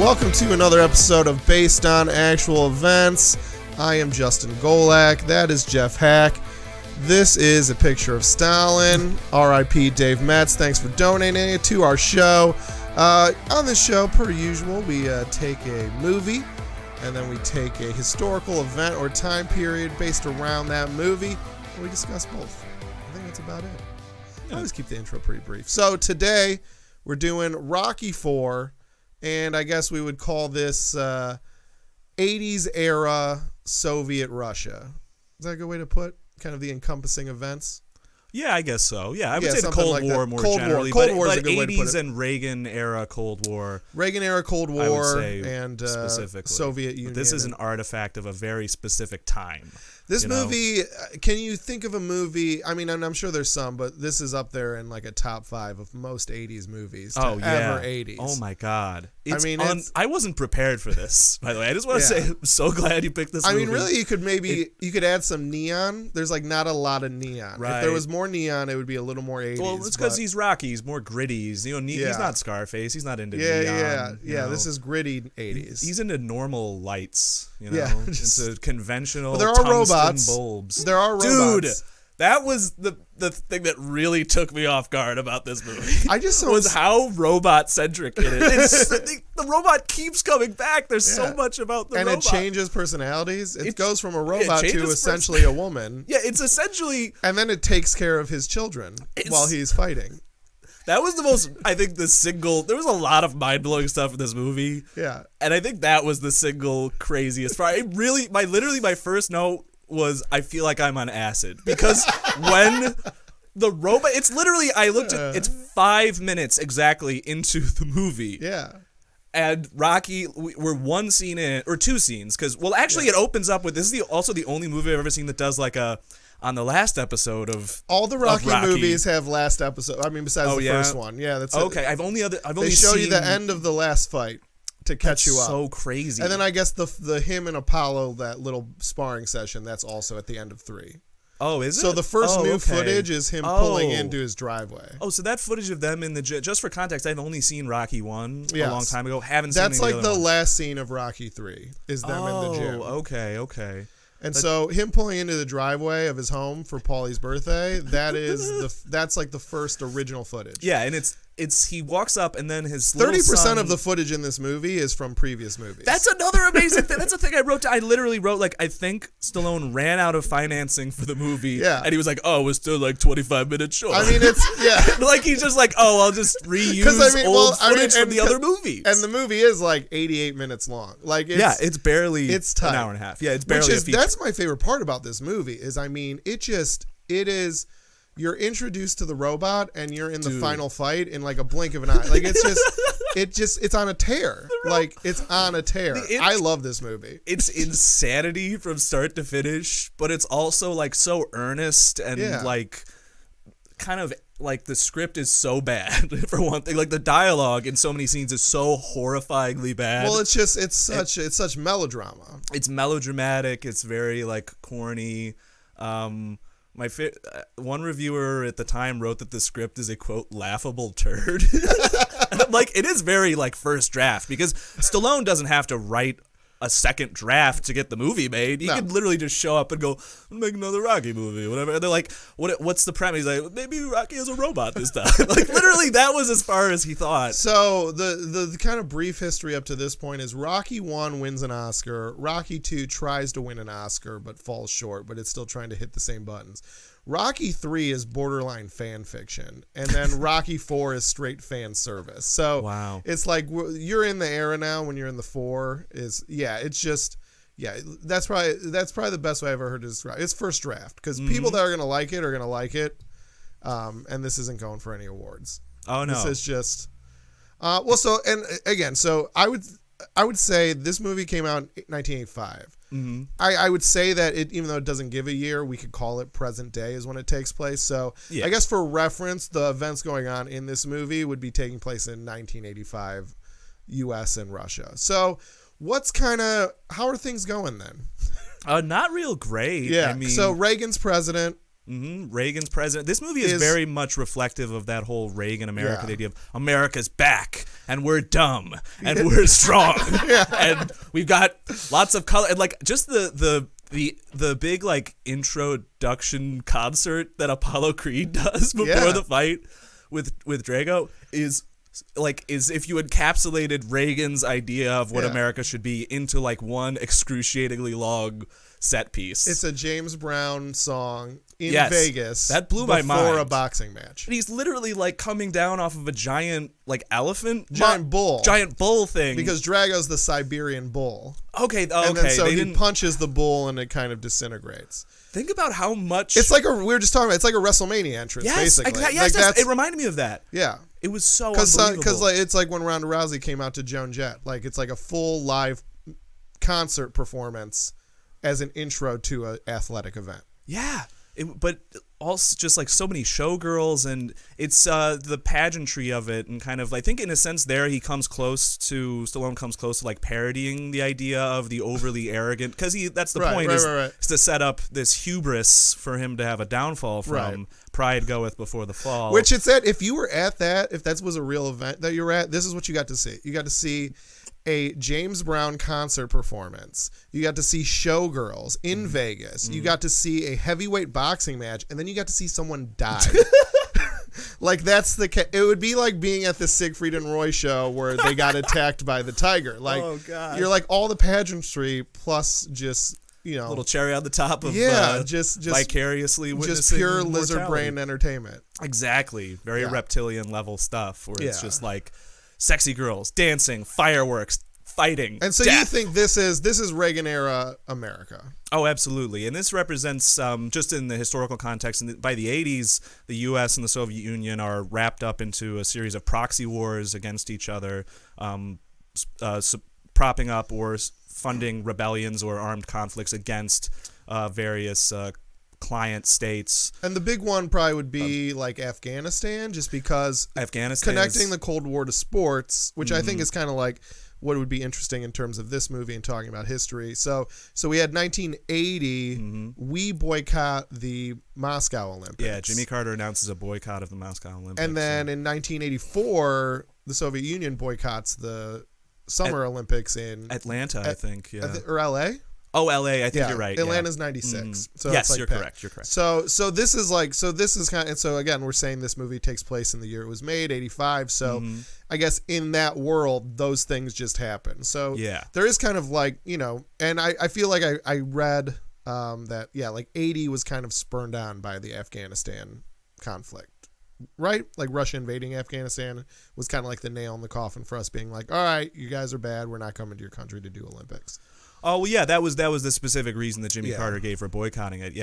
welcome to another episode of Based on Actual Events. I am Justin Golak. That is Jeff Hack. This is a picture of Stalin. R.I.P. Dave Metz. Thanks for donating it to our show. On this show, per usual, we take a movie and then we take a historical event or time period based around that movie, and we discuss both. I think that's about it. I always keep the intro pretty brief. So today, we're doing Rocky IV, and I guess we would call this 80s era Soviet Russia. Is that a good way to put kind of the encompassing events? Yeah, I guess so. Yeah, I would say the something Cold like War that. more Cold generally. War. Cold War is but a good way to put 80s it. and Reagan era Cold War. Reagan era Cold War I would say and specifically. Soviet Union. But this is an artifact of a very specific time. This movie, can you think of a movie? I mean, I'm sure there's some, but this is up there in like a top 5 of most 80s movies ever 80s. Oh my God. I wasn't prepared for this, by the way. I just want to say I'm so glad you picked this movie. I mean, really, you could add some neon. There's like not a lot of neon. Right. If there was more neon, it would be a little more 80s. Well, it's because he's Rocky. He's more gritty. He's not Scarface. He's not into neon. Yeah. This is gritty 80s. He's into normal lights, Yeah, into conventional there are tungsten robots. bulbs. There are robots. Dude, that was the thing that really took me off guard about this movie. Was how robot-centric it is. The robot keeps coming back. There's so much about the robot. And it changes personalities. It goes from a robot to essentially a woman. Yeah, it's essentially... And then it takes care of his children while he's fighting. That was the most, I think, there was a lot of mind-blowing stuff in this movie. Yeah. And I think that was the single craziest part. My first note was, I feel like I'm on acid. Because when the robot, it's literally, it's 5 minutes exactly into the movie. Yeah. And Rocky, we're one scene in, or two scenes, because, it opens up with, this is also the only movie I've ever seen that does on the last episode of all the Rocky movies have last episode. I mean, besides the first one. Yeah, that's okay. I've only they show you the end of the last fight to catch you up. So crazy. And then I guess the him and Apollo, that little sparring session, that's also at the end of 3. Oh, is it? So the first footage is him pulling into his driveway. Oh, so that footage of them in the gym. Just for context, I've only seen Rocky 1 a long time ago. Haven't seen that's any like the last scene of Rocky 3 is them in the gym. Okay. And so him pulling into the driveway of his home for Paulie's birthday, that's like the first original footage. Yeah, and it's he walks up and then his 30% of the footage in this movie is from previous movies. That's another amazing thing. That's a thing I wrote. I literally wrote, I think Stallone ran out of financing for the movie. Yeah. And he was like, oh, we're still 25 minutes short. I mean, he's just like, oh, I'll just reuse old footage from the other movies. And the movie is 88 minutes long. It's barely tight. An hour and a half. Yeah, it's barely a feature. That's my favorite part about this movie is, it is... You're introduced to the robot and you're in the final fight in a blink of an eye. It's on a tear. It's on a tear. I love this movie. It's insanity from start to finish, but it's also so earnest and kind of the script is so bad for one thing. The dialogue in so many scenes is so horrifyingly bad. Well, it's such melodrama. It's melodramatic. It's very corny. One reviewer at the time wrote that the script is a, quote, laughable turd. And I'm it is very, first draft, because Stallone doesn't have to write a second draft to get the movie made. He could literally just show up and go, make another Rocky movie, whatever. And they're like, what's the premise? He's like, maybe Rocky is a robot this time. Literally, that was as far as he thought. So the kind of brief history up to this point is Rocky 1 wins an Oscar. Rocky 2 tries to win an Oscar but falls short, but it's still trying to hit the same buttons. Rocky 3 is borderline fan fiction, and then Rocky 4 is straight fan service. So wow. It's you're in the era now when you're in the 4 that's probably the best way I've ever heard to describe it. It's first draft, because people that are going to like it, and this isn't going for any awards. Oh, no. This is just... I would say this movie came out in 1985. Mm-hmm. I would say that even though it doesn't give a year, we could call it present day is when it takes place. So I guess for reference, the events going on in this movie would be taking place in 1985, U.S. and Russia. So how are things going then? Not real great. Yeah. I mean, so Reagan's president. Reagan's president. This movie is very much reflective of that whole Reagan America, the idea of America's back and we're dumb and we're strong and we've got lots of color and like just the big like introduction concert that Apollo Creed does before the fight with Drago is if you encapsulated Reagan's idea of what America should be into like one excruciatingly long set piece. It's a James Brown song in Vegas. That blew my mind. Before a boxing match. And he's literally like coming down off of a giant like elephant? Giant bull thing. Because Drago's the Siberian bull. Okay. And then so he punches the bull and it kind of disintegrates. Think about how much... It's like we were just talking about, it's like a WrestleMania entrance, basically. Yes, it reminded me of that. Yeah. It was so unbelievable. Because it's like when Ronda Rousey came out to Joan Jett. Like, it's like a full live concert performance as an intro to an athletic event. Yeah. But also just like so many showgirls, and it's the pageantry of it, and kind of I think in a sense there Stallone comes close to like parodying the idea of the overly arrogant, because that's the point is to set up this hubris for him to have a downfall from. Pride goeth before the fall. Which it said, if you were at that, if that was a real event that you were at, this is what you got to see. You got to see a James Brown concert performance. You got to see showgirls in Vegas. You got to see a heavyweight boxing match, and then you got to see someone die. Like that's it would be like being at the Siegfried and Roy show where they got attacked by the tiger. Like, oh God. You're like all the pageantry plus just, you know, little cherry on the top of just vicariously witnessing just pure lizard brain entertainment. Exactly. Very reptilian level stuff where it's just like sexy girls, dancing, fireworks, fighting. And so death. You think this is Reagan era America? Oh, absolutely. And this represents, just in the historical context, by the 80s, the U.S. and the Soviet Union are wrapped up into a series of proxy wars against each other, propping up or funding rebellions or armed conflicts against various client states. And the big one probably would be like Afghanistan, just because connecting the Cold War to sports, which I think is kind of like what would be interesting in terms of this movie and talking about history. So we had 1980, we boycott the Moscow Olympics. Yeah, Jimmy Carter announces a boycott of the Moscow Olympics. And then in 1984, the Soviet Union boycotts the Summer Olympics in Atlanta, I think, or LA. Oh, LA, I think you're right. Atlanta's 96. So yes, it's like you're correct. You're correct. So this is kind of, and so again, we're saying this movie takes place in the year it was made, 85. So I guess in that world, those things just happen. So there is kind of like, you know, and I feel like I read that, like 80 was kind of spurned on by the Afghanistan conflict, right? Like Russia invading Afghanistan was kind of like the nail in the coffin for us being like, all right, you guys are bad. We're not coming to your country to do Olympics. Oh, well, yeah, that was the specific reason that Jimmy Carter gave for boycotting it,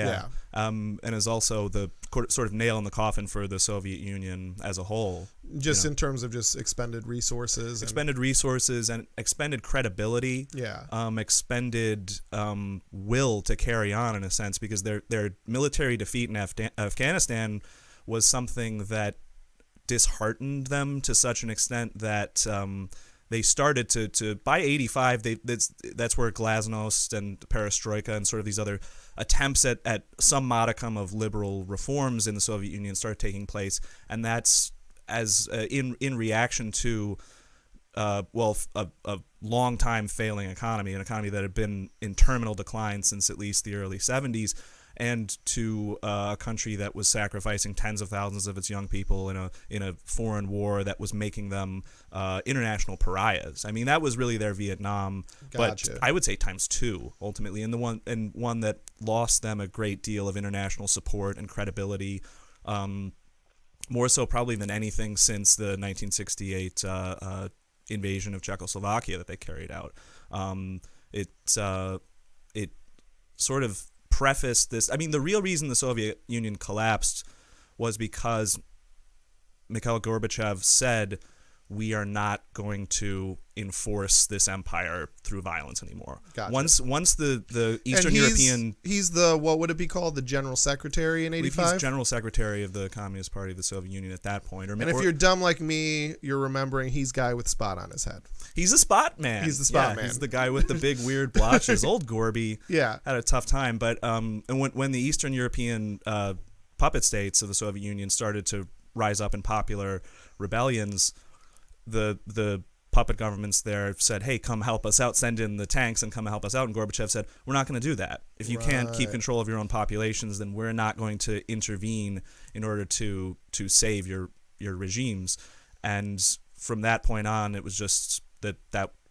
and is also the sort of nail in the coffin for the Soviet Union as a whole. Just in terms of just expended resources. And expended credibility. Yeah. Expended will to carry on, in a sense, because their military defeat in Afghanistan was something that disheartened them to such an extent that... they started to by 85. That's where glasnost and perestroika and sort of these other attempts at some modicum of liberal reforms in the Soviet Union started taking place, and that's as in reaction to a long time failing economy, an economy that had been in terminal decline since at least the early 70s. And to a country that was sacrificing tens of thousands of its young people in a foreign war that was making them international pariahs. I mean, that was really their Vietnam, but I would say times two ultimately, and one that lost them a great deal of international support and credibility, more so probably than anything since the 1968 invasion of Czechoslovakia that they carried out. It sort of prefaced this. I mean, the real reason the Soviet Union collapsed was because Mikhail Gorbachev said, we are not going to enforce this empire through violence anymore. Gotcha. Once the Eastern European... He's the, what would it be called, the General Secretary in 85? He's General Secretary of the Communist Party of the Soviet Union at that point. And if you're dumb like me, you're remembering he's guy with spot on his head. He's a spot man. He's the spot man. He's the guy with the big weird blotches. Old Gorby had a tough time. But and when the Eastern European puppet states of the Soviet Union started to rise up in popular rebellions, the puppet governments there said, hey, come help us out, send in the tanks and come help us out. And Gorbachev said, we're not going to do that. If you can't keep control of your own populations, then we're not going to intervene in order to save your regimes. And from that point on, it was just that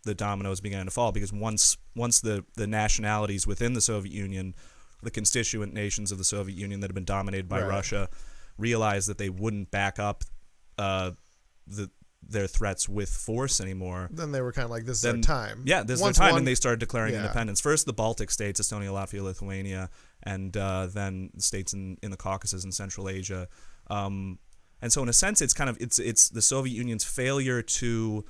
the dominoes began to fall, because once the nationalities within the Soviet Union, the constituent nations of the Soviet Union that had been dominated by Russia, realized that they wouldn't back up their threats with force anymore. Then they were kind of like, this is our time. Yeah, this is their time, and they started declaring independence. First, the Baltic states, Estonia, Latvia, Lithuania, and then states in the Caucasus and Central Asia. And so in a sense, it's the Soviet Union's failure to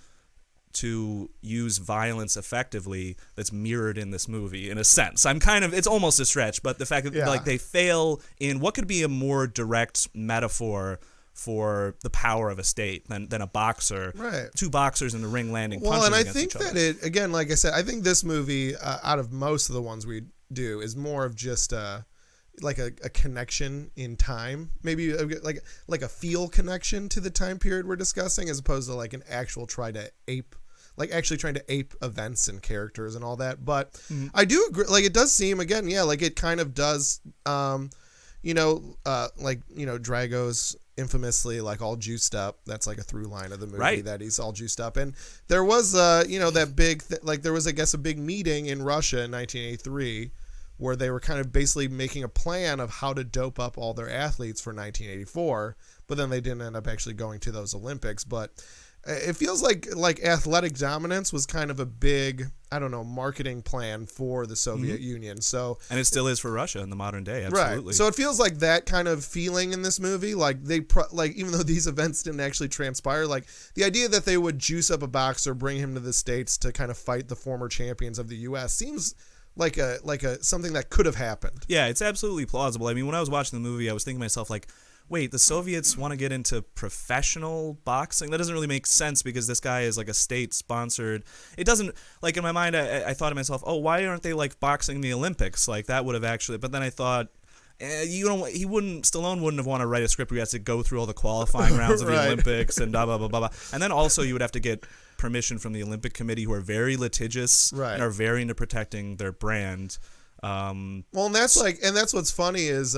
use violence effectively that's mirrored in this movie, in a sense. It's almost a stretch, but the fact that like they fail in what could be a more direct metaphor for the power of a state than a boxer. Right. Two boxers in the ring landing punches and I against think each other. that it, again, like I said, I think this movie, out of most of the ones we do, is more of just like a connection in time, maybe like a feel connection to the time period we're discussing, as opposed to like an actual trying to ape events and characters and all that. But I do agree, like it does seem, again, like it kind of does, Drago's infamously like all juiced up. That's like a through line of the movie, that he's all juiced up. And there was that big there was, I guess, a big meeting in Russia in 1983 where they were kind of basically making a plan of how to dope up all their athletes for 1984, but then they didn't end up actually going to those Olympics. But it feels like athletic dominance was kind of a big, I don't know, marketing plan for the Soviet Union. So, and it still is for Russia in the modern day. Absolutely. Right. So it feels like that kind of feeling in this movie, like even though these events didn't actually transpire, like the idea that they would juice up a boxer, bring him to the States to kind of fight the former champions of the U.S. seems like a something that could have happened. Yeah, it's absolutely plausible. I mean, when I was watching the movie, I was thinking to myself, like, wait, the Soviets want to get into professional boxing? That doesn't really make sense, because this guy is like a state-sponsored. It doesn't, like, in my mind, I thought to myself, oh, why aren't they like boxing the Olympics? Like, that would have actually, but then I thought, Stallone wouldn't have wanted to write a script where he has to go through all the qualifying rounds of the Olympics and blah, blah, blah, blah, blah. And then also you would have to get permission from the Olympic Committee, who are very litigious and are very into protecting their brand. And that's what's funny is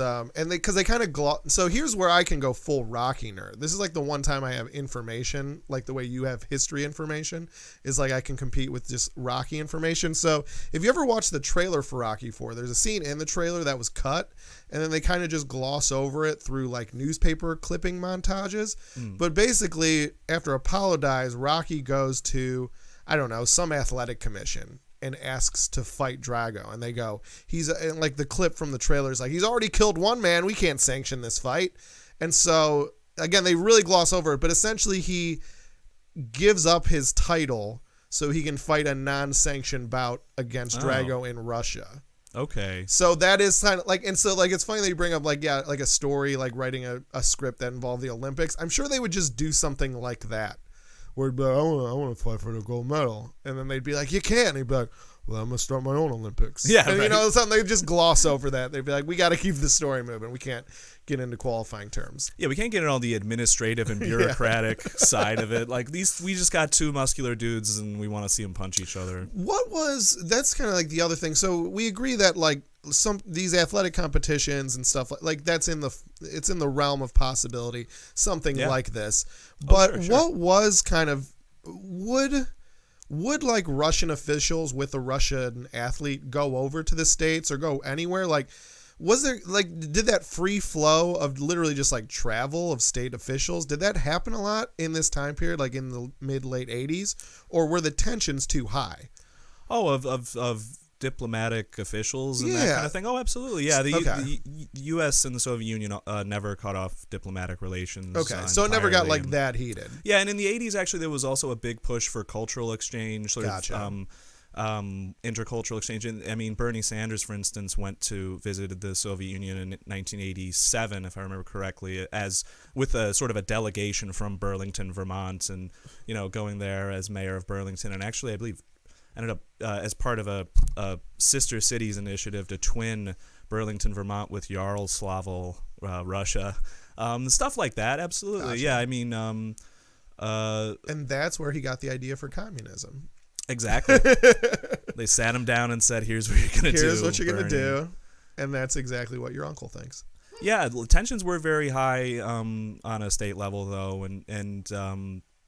because they kind of so here's where I can go full Rocky nerd. This is like the one time I have information, like the way you have history information, is like I can compete with just Rocky information. So if you ever watch the trailer for Rocky IV, there's a scene in the trailer that was cut, and then they kind of just gloss over it through like newspaper clipping montages. But basically, after Apollo dies, Rocky goes to, I don't know, some athletic commission and asks to fight Drago, and they go, and like the clip from the trailer is like, he's already killed one man, we can't sanction this fight. And so again, they really gloss over it, but essentially he gives up his title so he can fight a non-sanctioned bout against Drago in Russia. Okay. So that is kind of like, and so like it's funny that you bring up like a story, like writing a script that involved the Olympics. I'm sure they would just do something like that, where he'd be like, I want to fight for the gold medal. And then they'd be like, you can't. And he'd be like, well, I'm going to start my own Olympics. Yeah, and, something, they'd just gloss over that. They'd be like, we got to keep the story moving. We can't get into qualifying terms. Yeah, we can't get into all the administrative and bureaucratic side of it. Like, we just got two muscular dudes and we want to see them punch each other. That's kind of like the other thing. So we agree that like these athletic competitions and stuff like that's it's in the realm of possibility, something like this. But sure. What was kind of would like Russian officials with a Russian athlete go over to the States or go anywhere? Like, was there did that free flow of literally just like travel of state officials? Did that happen a lot in this time period, like in the mid-late 80s, or were the tensions too high? Oh, of diplomatic officials and that kind of thing. Oh, absolutely. Yeah, the U.S. and the Soviet Union never cut off diplomatic relations. Okay, so it never got like that heated. Yeah, and in the 80s, actually, there was also a big push for cultural exchange, sort of intercultural exchange. And I mean, Bernie Sanders, for instance, visited the Soviet Union in 1987, if I remember correctly, as with a sort of a delegation from Burlington, Vermont, and going there as mayor of Burlington, and actually, I believe, ended up as part of a sister cities initiative to twin Burlington, Vermont with Yaroslavl, Russia, stuff like that. Absolutely, Gotcha. yeah. I mean, And that's where he got the idea for communism. exactly. They sat him down and said, "Here's what you're gonna do. Here's what you're going to Bernie." do. And that's exactly what your uncle thinks. Yeah, tensions were very high on a state level, though, and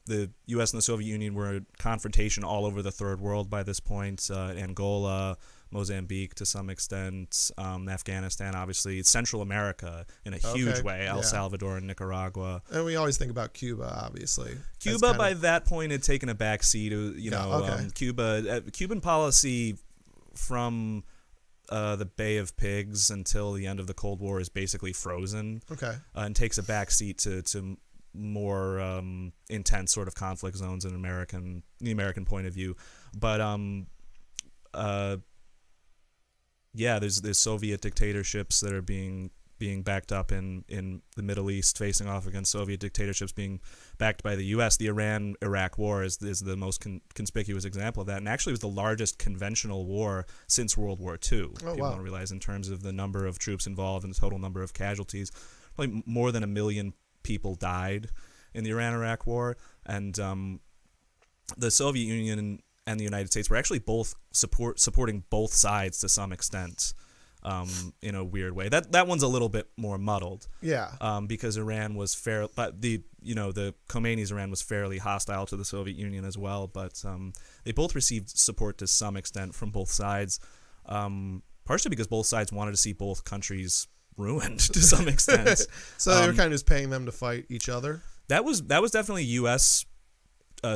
the U.S. and the Soviet Union were in confrontation all over the Third World by this point. Angola, Mozambique to some extent, Afghanistan, obviously, Central America in a huge way, El Salvador and Nicaragua. And we always think about Cuba, obviously. Cuba, by that point, had taken a back seat. Cuban policy from the Bay of Pigs until the end of the Cold War is basically frozen. Okay. And takes a back seat to more intense sort of conflict zones in the American point of view. But there's Soviet dictatorships that are being backed up in the Middle East, facing off against Soviet dictatorships being backed by the U.S. The Iran-Iraq War is the most conspicuous example of that, and actually was the largest conventional war since World War II. People don't realize in terms of the number of troops involved and the total number of casualties. Probably more than 1 million people died in the Iran-Iraq War, and the Soviet Union and the United States were actually both supporting both sides to some extent. In a weird way, that one's a little bit more muddled. Yeah. Because Iran was but the Khomeini's Iran was fairly hostile to the Soviet Union as well. But they both received support to some extent from both sides, partially because both sides wanted to see both countries ruined to some extent. So they were kind of just paying them to fight each other. That was definitely U.S.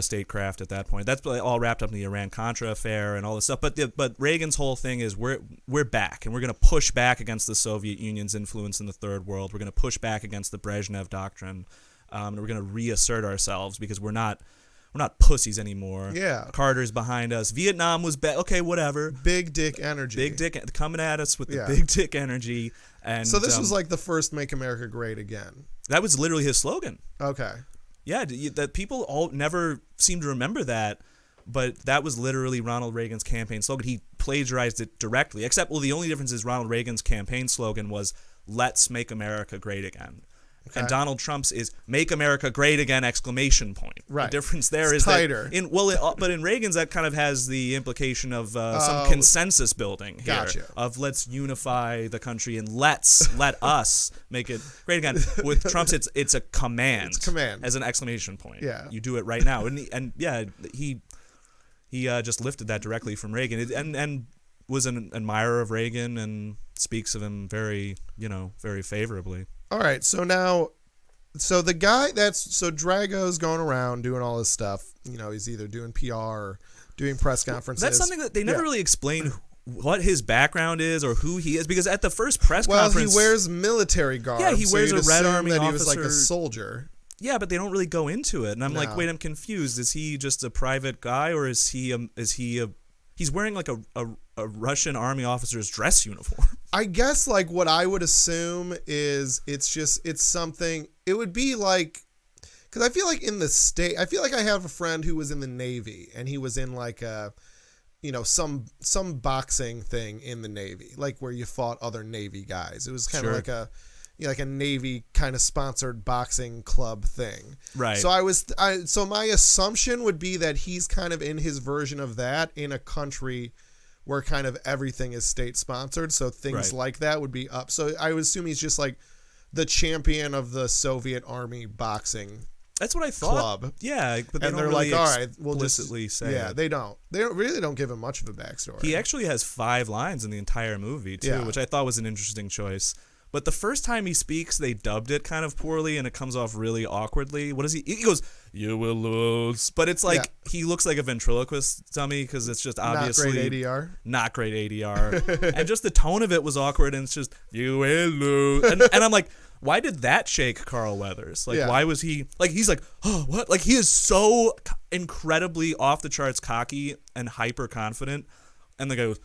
Statecraft at that point. That's all wrapped up in the Iran-Contra affair and all this stuff. But Reagan's whole thing is we're back, and we're going to push back against the Soviet Union's influence in the Third World. We're going to push back against the Brezhnev Doctrine, and we're going to reassert ourselves because we're not pussies anymore. Yeah. Carter's behind us. Vietnam was okay, whatever. Big dick energy. Big dick coming at us with the big dick energy. And so this was like the first "Make America Great Again." That was literally his slogan. Okay. Yeah, that people all never seem to remember that, but that was literally Ronald Reagan's campaign slogan. He plagiarized it directly, except, the only difference is Ronald Reagan's campaign slogan was, "Let's make America great again." Okay. And Donald Trump's is "Make America Great Again!" ! Right. The difference there is tighter. But in Reagan's that kind of has the implication of some consensus building here. Gotcha. Of let's unify the country and let us make it great again. With Trump's, it's a command. It's a command. As an exclamation point. Yeah. You do it right now. And he just lifted that directly from Reagan and was an admirer of Reagan and speaks of him very favorably. All right, so the guy Drago's going around doing all this stuff. He's either doing PR or doing press conferences. That's something that they never really explain what his background is or who he is, because at the first press conference, he wears military garb. Yeah, he wears a Red Army that officer. He was like a soldier. Yeah, but they don't really go into it, and I'm like, wait, I'm confused. Is he just a private guy, or is he he's wearing like a Russian army officer's dress uniform? I guess like what I would assume is it's something. It would be like, because I feel like I feel like I have a friend who was in the Navy, and he was in like a, some boxing thing in the Navy, like where you fought other Navy guys. It was kind of like a Navy kind of sponsored boxing club thing. Right. So my assumption would be that he's kind of in his version of that in a country where kind of everything is state sponsored. So things like that would be up. So I would assume he's just like the champion of the Soviet Army boxing. That's what I thought. Club. Yeah, but they don't they're really like, all right, we'll explicitly say yeah, it. they don't give him much of a backstory. He actually has 5 lines in the entire movie too, which I thought was an interesting choice. But the first time he speaks, they dubbed it kind of poorly, and it comes off really awkwardly. What is he? He goes, "You will lose," but it's like he looks like a ventriloquist dummy because it's just obviously not great ADR, and just the tone of it was awkward, and it's just "You will lose," and I'm like, why did that shake Carl Weathers? Like, why was he like? He's like, oh, what? Like, he is so incredibly off the charts cocky and hyper confident. And the guy goes,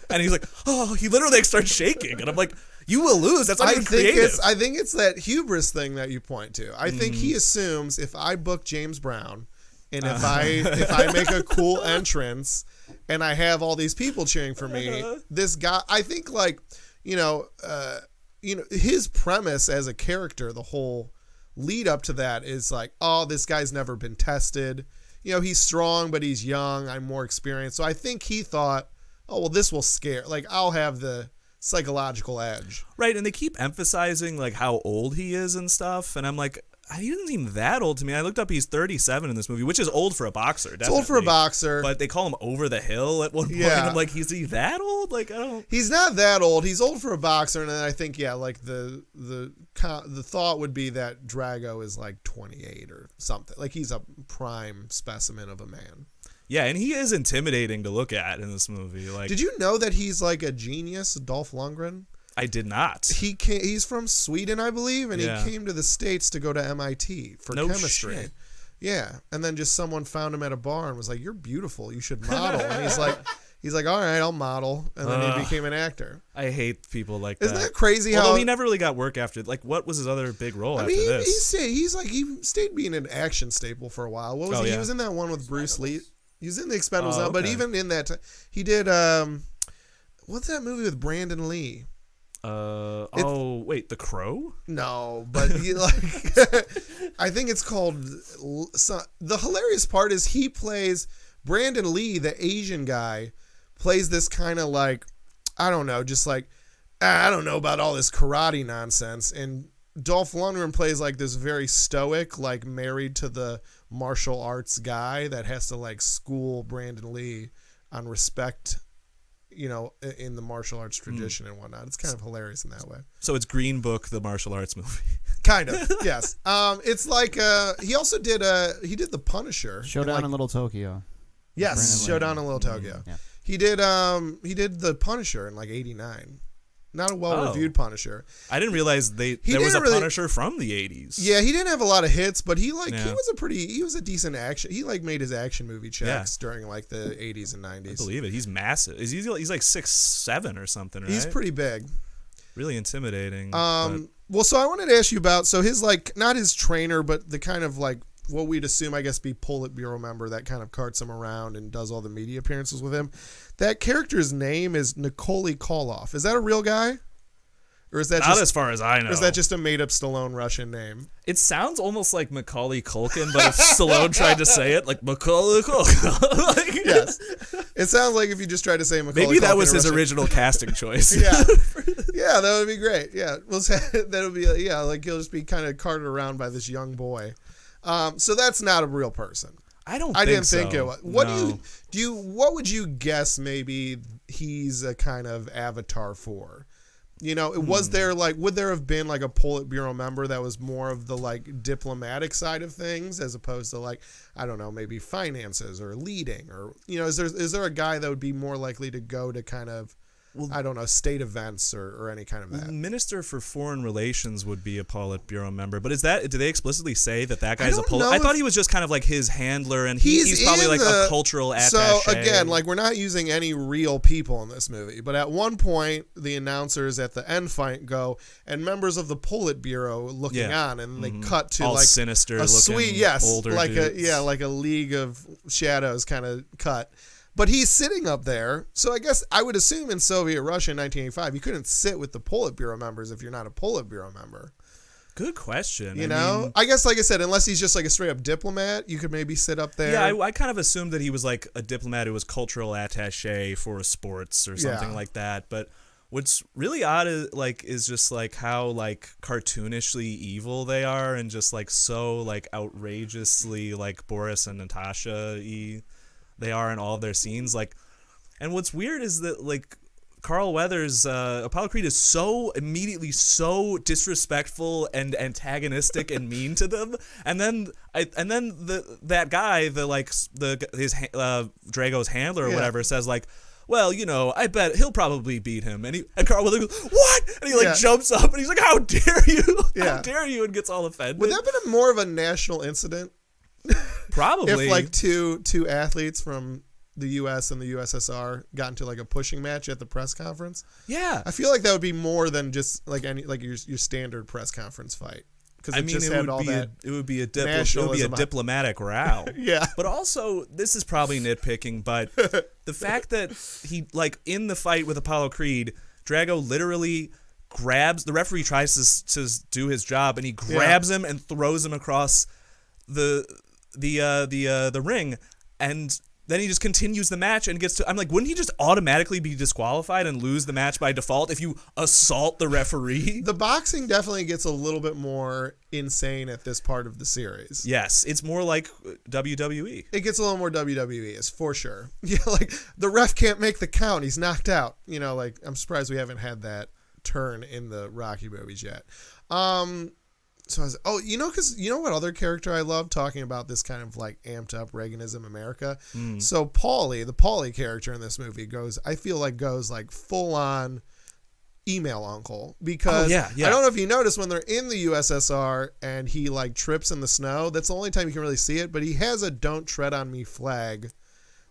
and he's like, oh, he literally starts shaking. And I'm like, you will lose. That's not even creative. I think it's that hubris thing that you point to. I think he assumes if I book James Brown and if I make a cool entrance and I have all these people cheering for me, this guy, I think like, his premise as a character, the whole lead up to that is like, oh, this guy's never been tested. He's strong, but he's young. I'm more experienced. So I think he thought, oh, well, this will scare. Like, I'll have the psychological edge. Right, and they keep emphasizing, like, how old he is and stuff. And I'm like, he doesn't seem that old to me. I looked up, he's 37 in this movie, which is old for a boxer, definitely. It's old for a boxer. But they call him over the hill at one point. Yeah. I'm like, is he that old? Like, I don't... He's not that old. He's old for a boxer, and then I think, like, the thought would be that Drago is, like, 28 or something. Like, he's a prime specimen of a man. Yeah, and he is intimidating to look at in this movie. Like, did you know that he's, like, a genius, Dolph Lundgren? I did not. He's from Sweden, I believe, and he came to the States to go to MIT for chemistry. Shit. Yeah, and then just someone found him at a bar and was like, "You're beautiful. You should model." And he's like, "All right, I'll model." And then he became an actor. I hate people like that. Isn't that crazy? Although he never really got work after. Like, what was his other big role after this? He stayed being an action staple for a while. What was he? Yeah. He was in that one with Bruce Lee. He was in the Expendables, but even in that, he did. What's that movie with Brandon Lee? Wait, The Crow? No, but I think it's called. The hilarious part is he plays Brandon Lee, the Asian guy, plays this kind of like, I don't know, just like, I don't know about all this karate nonsense, and Dolph Lundgren plays like this very stoic, like married to the martial arts guy that has to like school Brandon Lee on respect. In the martial arts tradition and whatnot. It's kind of hilarious in that way. So it's Green Book, the martial arts movie. Kind of, yes. It's like he also did The Punisher. Showdown in Little Tokyo. Yes, Showdown in Little Tokyo. Yeah. He did The Punisher in like '89. Not a well-reviewed Punisher. I didn't realize there was a Punisher from the 80s. Yeah, he didn't have a lot of hits, but he was a decent action. He like made his action movie checks during like the 80s and 90s. I believe it. He's massive. He's like 6'7" or something, right? He's pretty big. Really intimidating. Well, so I wanted to ask you about his like not his trainer, but the kind of like what we'd assume, I guess, be Politburo member that kind of carts him around and does all the media appearances with him. That character's name is Nikolai Koloff. Is that a real guy? Or is that not as far as I know? Or is that just a made-up Stallone Russian name? It sounds almost like Macaulay Culkin, but if Stallone tried to say it, like Macaulay Culkin. Yes. It sounds like if you just tried to say Macaulay Culkin. Maybe that was his original casting choice. Yeah. Yeah, that would be great. Yeah. That would be, like he'll just be kind of carted around by this young boy. So that's not a real person. I didn't think it was. What what would you guess maybe he's a kind of avatar for? Was there would there have been like a Politburo member that was more of the like diplomatic side of things as opposed to like, I don't know, maybe finances or leading or, is there a guy that would be more likely to go to kind of, I don't know, state events or any kind of that? Minister for Foreign Relations would be a Politburo member, but do they explicitly say that guy's a Politburo? I thought he was just kind of like his handler, and he's probably like a cultural attaché. So again, like we're not using any real people in this movie, but at one point the announcers at the end fight go, and members of the Politburo looking on, and they cut to all like sinister, a sweet, older like dudes. like a League of Shadows kind of cut. But he's sitting up there, so I guess I would assume in Soviet Russia in 1985, you couldn't sit with the Politburo members if you're not a Politburo member. Good question. I guess, like I said, unless he's just like a straight-up diplomat, you could maybe sit up there. Yeah, I kind of assumed that he was like a diplomat who was cultural attaché for sports or something like that. But what's really odd is just like how like cartoonishly evil they are, and just like so like outrageously like Boris and Natasha-y they are in all of their scenes. Like, and what's weird is that like Carl Weathers, Apollo Creed is so immediately so disrespectful and antagonistic and mean to them, and then that guy, his Drago's handler or whatever, says like, well, I bet he'll probably beat him, and Carl Weathers goes, what? And he jumps up and he's like, how dare you? How dare you? And gets all offended. Would that have been more of a national incident? Probably. If like two athletes from the U.S. and the USSR got into like a pushing match at the press conference. Yeah, I feel like that would be more than just like any like your standard press conference fight. Because it would be a diplomatic row. Yeah, but also this is probably nitpicking, but the fact that he like in the fight with Apollo Creed, Drago literally grabs the referee, tries to do his job, and he grabs him and throws him across the ring, and then he just continues the match and gets to. I'm like, wouldn't he just automatically be disqualified and lose the match by default if you assault the referee? The boxing definitely gets a little bit more insane at this part of the series. Yes, it's more like WWE. It gets a little more WWE, is for sure. Yeah, like the ref can't make the count; he's knocked out. You know, like I'm surprised we haven't had that turn in the Rocky movies yet. So I was, because you know what other character I love, talking about this kind of like amped up Reaganism America. So Paulie, the Paulie character in this movie goes like full on email uncle, because I don't know if you notice when they're in the USSR and he like trips in the snow, that's the only time you can really see it, but he has a "Don't Tread on Me" flag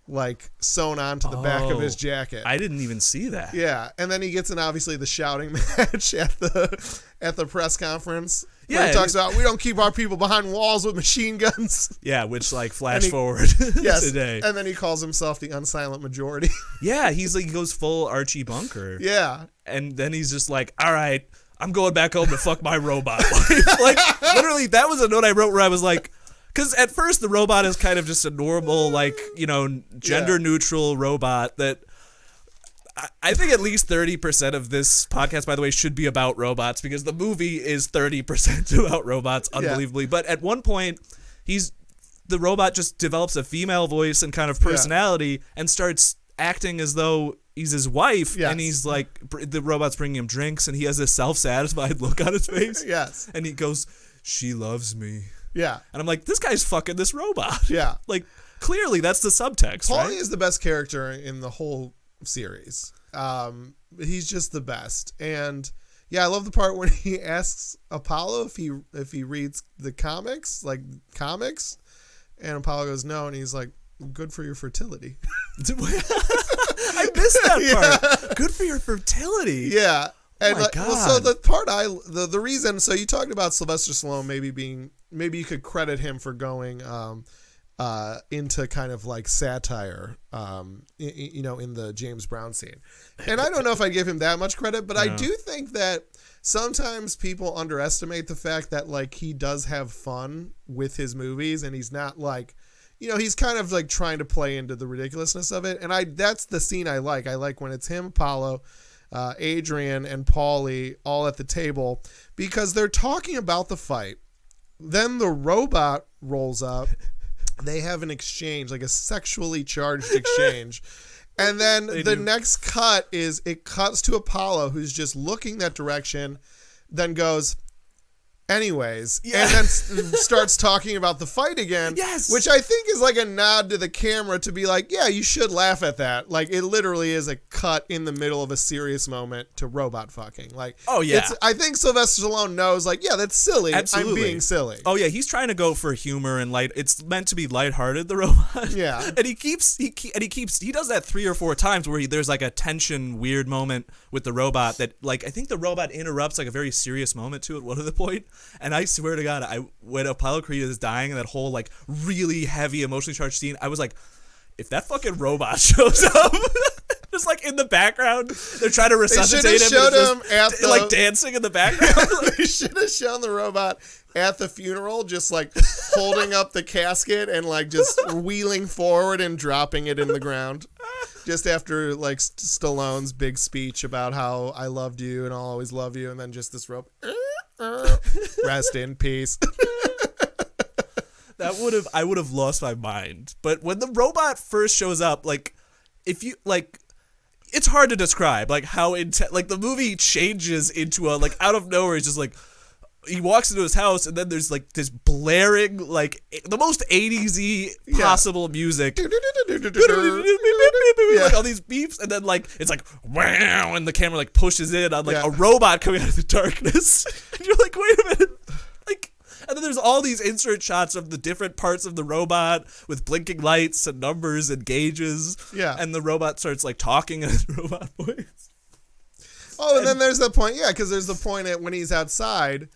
like sewn onto the back of his jacket. I didn't even see that. Yeah, and then he gets in obviously the shouting match at the press conference. Yeah, he talks about, we don't keep our people behind walls with machine guns. Yeah, which like flash forward today. And then he calls himself the unsilent majority. Yeah, he goes full Archie Bunker. Yeah, and then he's just like, all right, I'm going back home to fuck my robot wife. Like literally, that was a note I wrote where I was like. Because at first the robot is kind of just a normal, like, gender neutral robot that I think at least 30% of this podcast, by the way, should be about robots, because the movie is 30% about robots, unbelievably. Yeah. But at one point, the robot just develops a female voice and kind of personality and starts acting as though he's his wife. Yes. And he's like, the robot's bringing him drinks and he has this self-satisfied look on his face. Yes. And he goes, "She loves me." Yeah. And I'm like, this guy's fucking this robot. Yeah. Like, clearly that's the subtext, Paulie right? is the best character in the whole series. He's just the best. And yeah, I love the part when he asks Apollo if he reads the comics. And Apollo goes, no, and he's like, good for your fertility. I missed that part. Good for your fertility. Yeah. And oh my God. So the part the reason, so you talked about Sylvester Stallone maybe you could credit him for going into kind of like satire, in the James Brown scene. And I don't know if I give him that much credit, but I do think that sometimes people underestimate the fact that like he does have fun with his movies, and he's not like, he's kind of like trying to play into the ridiculousness of it. And that's the scene I like. I like when it's him, Apollo, Adrian, and Paulie all at the table, because they're talking about the fight. Then the robot rolls up. They have an exchange, like a sexually charged exchange. And then the next cut is, it cuts to Apollo, who's just looking that direction, then goes, anyways, and then starts talking about the fight again. Yes. Which I think is like a nod to the camera to be like, yeah, you should laugh at that. Like, it literally is a cut in the middle of a serious moment to robot fucking. Like, oh yeah, I think Sylvester Stallone knows, like, yeah, that's silly. Absolutely. I'm being silly. Oh yeah, he's trying to go for humor and light. It's meant to be lighthearted, the robot. Yeah. And he does that 3 or 4 times where there's like a tension, weird moment with the robot that, like, I think the robot interrupts like a very serious moment to at one of the point. And I swear to God, when Apollo Creed is dying, that whole like really heavy, emotionally charged scene, I was like, if that fucking robot shows up, just like in the background, they're trying to resuscitate him. They should have showed him at the, like dancing in the background. They should have shown the robot at the funeral, just like holding up the casket and like just wheeling forward and dropping it in the ground. Just after like Stallone's big speech about how I loved you and I'll always love you, and then just this rope. Rest in peace. I would have lost my mind. But when the robot first shows up, like, if you like, it's hard to describe like how like the movie changes into a, like, out of nowhere. It's just like he walks into his house and then there's like this blaring, like the most 80s-y possible music. Like all these beeps, and then like it's like wow, and the camera like pushes in on like a robot coming out of the darkness. And you're like, wait a minute. Like, and then there's all these insert shots of the different parts of the robot with blinking lights and numbers and gauges. Yeah. And the robot starts like talking in his robot voice. Oh, and then there's the point, because there's the point at when he's outside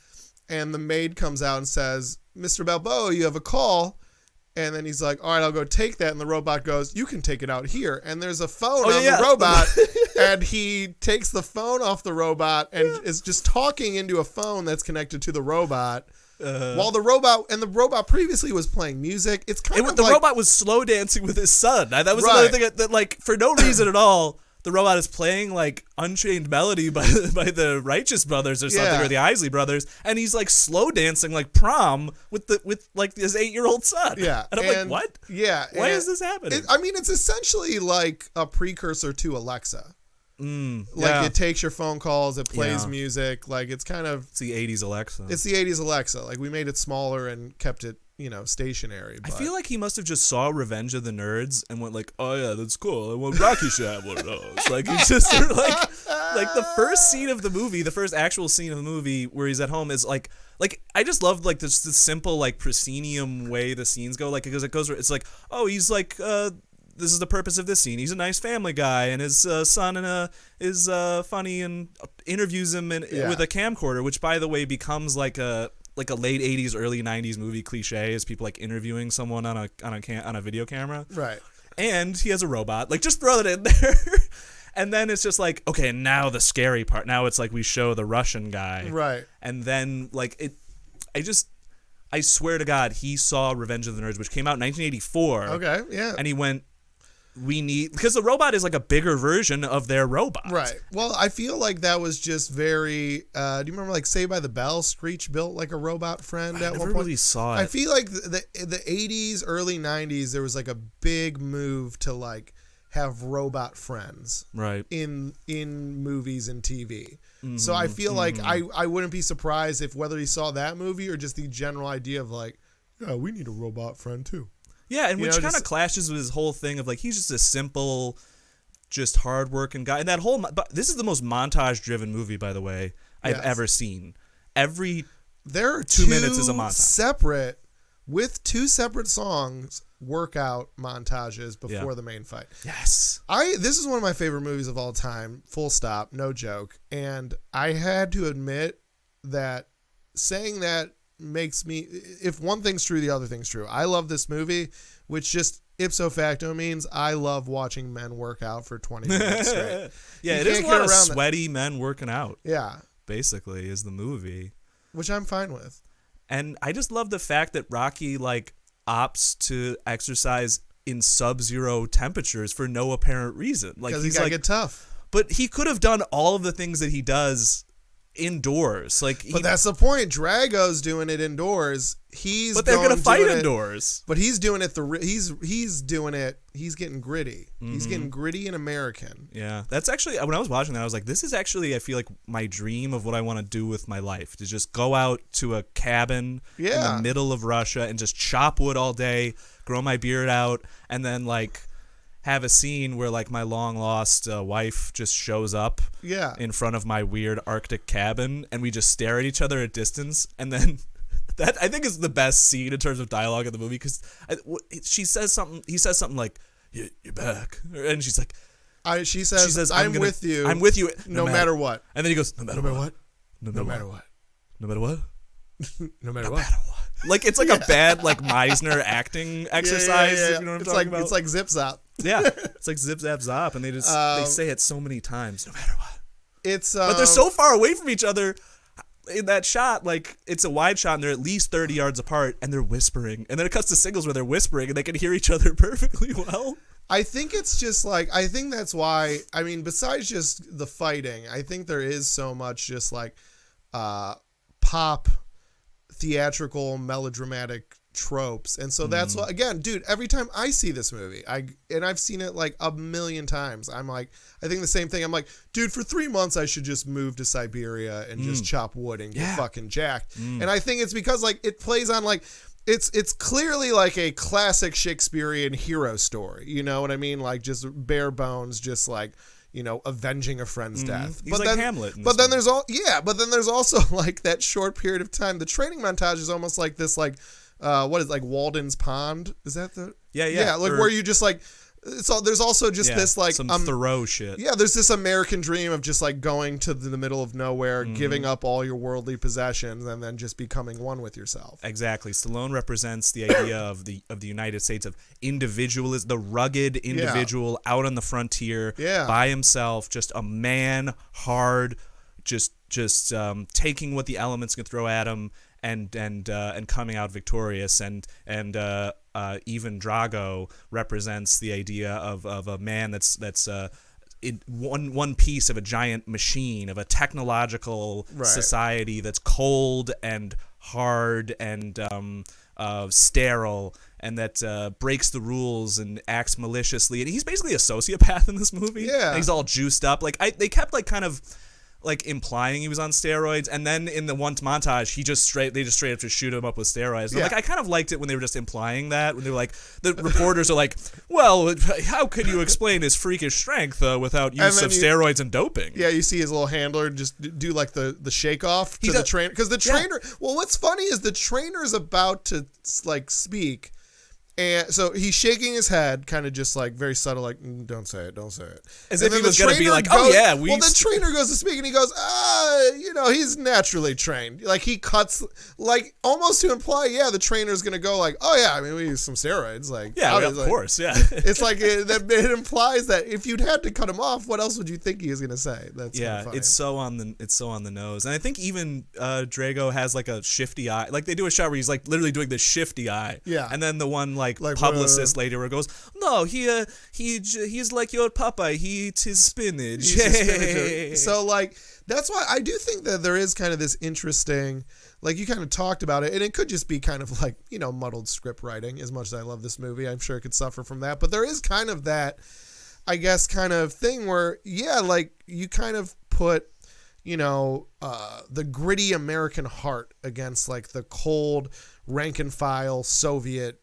and the maid comes out and says, "Mr. Balboa, you have a call." And then he's like, all right, I'll go take that. And the robot goes, you can take it out here. And there's a phone on the robot. And he takes the phone off the robot and is just talking into a phone that's connected to the robot. While the robot previously was playing music. It's kind of the robot was slow dancing with his son. That was another thing that, like, for no reason at all, the robot is playing like Unchained Melody by the Righteous Brothers or something, or the Isley Brothers, and he's like slow dancing like prom with like his 8-year-old son. Yeah, and I'm like, what? Yeah, why is this happening? It's essentially like a precursor to Alexa. Like it takes your phone calls, it plays music. Like it's the 80s Alexa. It's the 80s Alexa. Like we made it smaller and kept it, stationary. But. I feel like he must have just saw Revenge of the Nerds and went like, oh yeah, that's cool. I want Rocky should have one of those. Like he's just sort of like the first scene of the movie, the first actual scene of the movie where he's at home is like I just love like this simple like proscenium way the scenes go, like because it's like, oh, he's like this is the purpose of this scene. He's a nice family guy, and his son is funny and interviews him with a camcorder, which by the way becomes like a late 80s, early 90s movie cliche, is people like interviewing someone on a video camera. Right. And he has a robot. Like, just throw it in there. And then it's just like, okay, now the scary part. Now it's like we show the Russian guy. Right. And then like I swear to God, he saw Revenge of the Nerds, which came out in 1984. Okay, yeah. And he went, because the robot is like a bigger version of their robot. Right. Well, I feel like that was just very, do you remember like Saved by the Bell? Screech built like a robot friend at one point. I never really saw it. I feel like the 80s, early 90s, there was like a big move to like have robot friends. Right. In movies and TV. Mm-hmm, so I feel like I wouldn't be surprised if whether he saw that movie or just the general idea of like, yeah, we need a robot friend too. Yeah, and which kind of clashes with his whole thing of like he's just a simple, just hardworking guy. And that whole, but this is the most montage-driven movie, by the way, I've ever seen. There are 2 minutes is a montage. With two separate songs, workout montages before the main fight. Yes. This is one of my favorite movies of all time, full stop, no joke. And I had to admit that saying that makes me, if one thing's true, the other thing's true. I love this movie, which just ipso facto means I love watching men work out for 20 minutes straight. Yeah, it is a lot of sweaty men working out. Yeah. Basically, is the movie. Which I'm fine with. And I just love the fact that Rocky, like, opts to exercise in sub-zero temperatures for no apparent reason. Like, because he's gotta get tough. But he could have done all of the things that he does indoors. But that's the point. Drago's doing it indoors. But they're gonna fight indoors. But he's doing it. He's doing it. He's getting gritty. Mm-hmm. He's getting gritty and American. Yeah, that's actually, when I was watching that, I was like, this is actually, I feel like, my dream of what I want to do with my life, to just go out to a cabin in the middle of Russia and just chop wood all day, grow my beard out, and then like have a scene where like my long lost wife just shows up in front of my weird Arctic cabin, and we just stare at each other at distance, and then that I think is the best scene in terms of dialogue in the movie, because he says something like, you're back, and she's like, she says I'm with you no matter what, and then he goes, no matter what. Like, it's like a bad like Meisner acting exercise. If you know what I'm talking about. It's like Zip Zop. Yeah, it's like Zip Zap Zop, and they just they say it so many times, no matter what. But they're so far away from each other in that shot. Like, it's a wide shot, and they're at least 30 yards apart, and they're whispering, and then it cuts to singles where they're whispering, and they can hear each other perfectly well. I think it's just like, I think that's why, I mean, besides just the fighting, I think there is so much just like pop, theatrical, melodramatic tropes. And so that's what, again, dude, every time I see this movie, I've seen it like a million times, I'm like, I think the same thing. I'm like, dude, for 3 months I should just move to Siberia and just chop wood and get fucking jacked. And I think it's because like it plays on like, it's clearly like a classic Shakespearean hero story, you know what I mean? Like just bare bones, just like, you know, avenging a friend's death. He's like Hamlet. But then there's also like that short period of time. The training montage is almost like this, like what is like Walden's Pond? Is that the? Yeah. Like where you just like So there's also just this like some Thoreau shit. Yeah, there's this American dream of just like going to the middle of nowhere, giving up all your worldly possessions, and then just becoming one with yourself. Exactly. Stallone represents the idea of the United States of individualism, the rugged individual out on the frontier by himself, just a man, hard, just taking what the elements can throw at him and coming out victorious. And even Drago represents the idea of a man that's one piece of a giant machine, of a technological society that's cold and hard and sterile, and that breaks the rules and acts maliciously. And he's basically a sociopath in this movie. Yeah, and he's all juiced up. Like they kept like kind of like implying he was on steroids, and then in the one montage, they just straight up just shoot him up with steroids. And like I kind of liked it when they were just implying that, when they were like, the reporters are like, well, how could you explain his freakish strength without use of steroids and doping? Yeah, you see his little handler just do like the shake off to the trainer, because the trainer. Well, what's funny is the trainer is about to like speak. And so he's shaking his head, kind of just like very subtle, like, don't say it. As if he was going to be like, oh yeah, well, the trainer goes to speak and he goes, he's naturally trained. Like he cuts, like almost to imply, the trainer's going to go like, oh yeah, I mean, we use some steroids. Like, of course, yeah. It's like, it implies that if you'd had to cut him off, what else would you think he was going to say? That's it's so on the nose. And I think even Drago has like a shifty eye. Like they do a shot where he's like literally doing this shifty eye. Yeah. And then the one like publicist later where it goes, no, he's like your papa, he eats his spinach. So like that's why I do think that there is kind of this interesting, like you kind of talked about it, and it could just be kind of like, muddled script writing. As much as I love this movie, I'm sure it could suffer from that, but there is kind of that, I guess, kind of thing where like you kind of put the gritty American heart against like the cold rank and file Soviet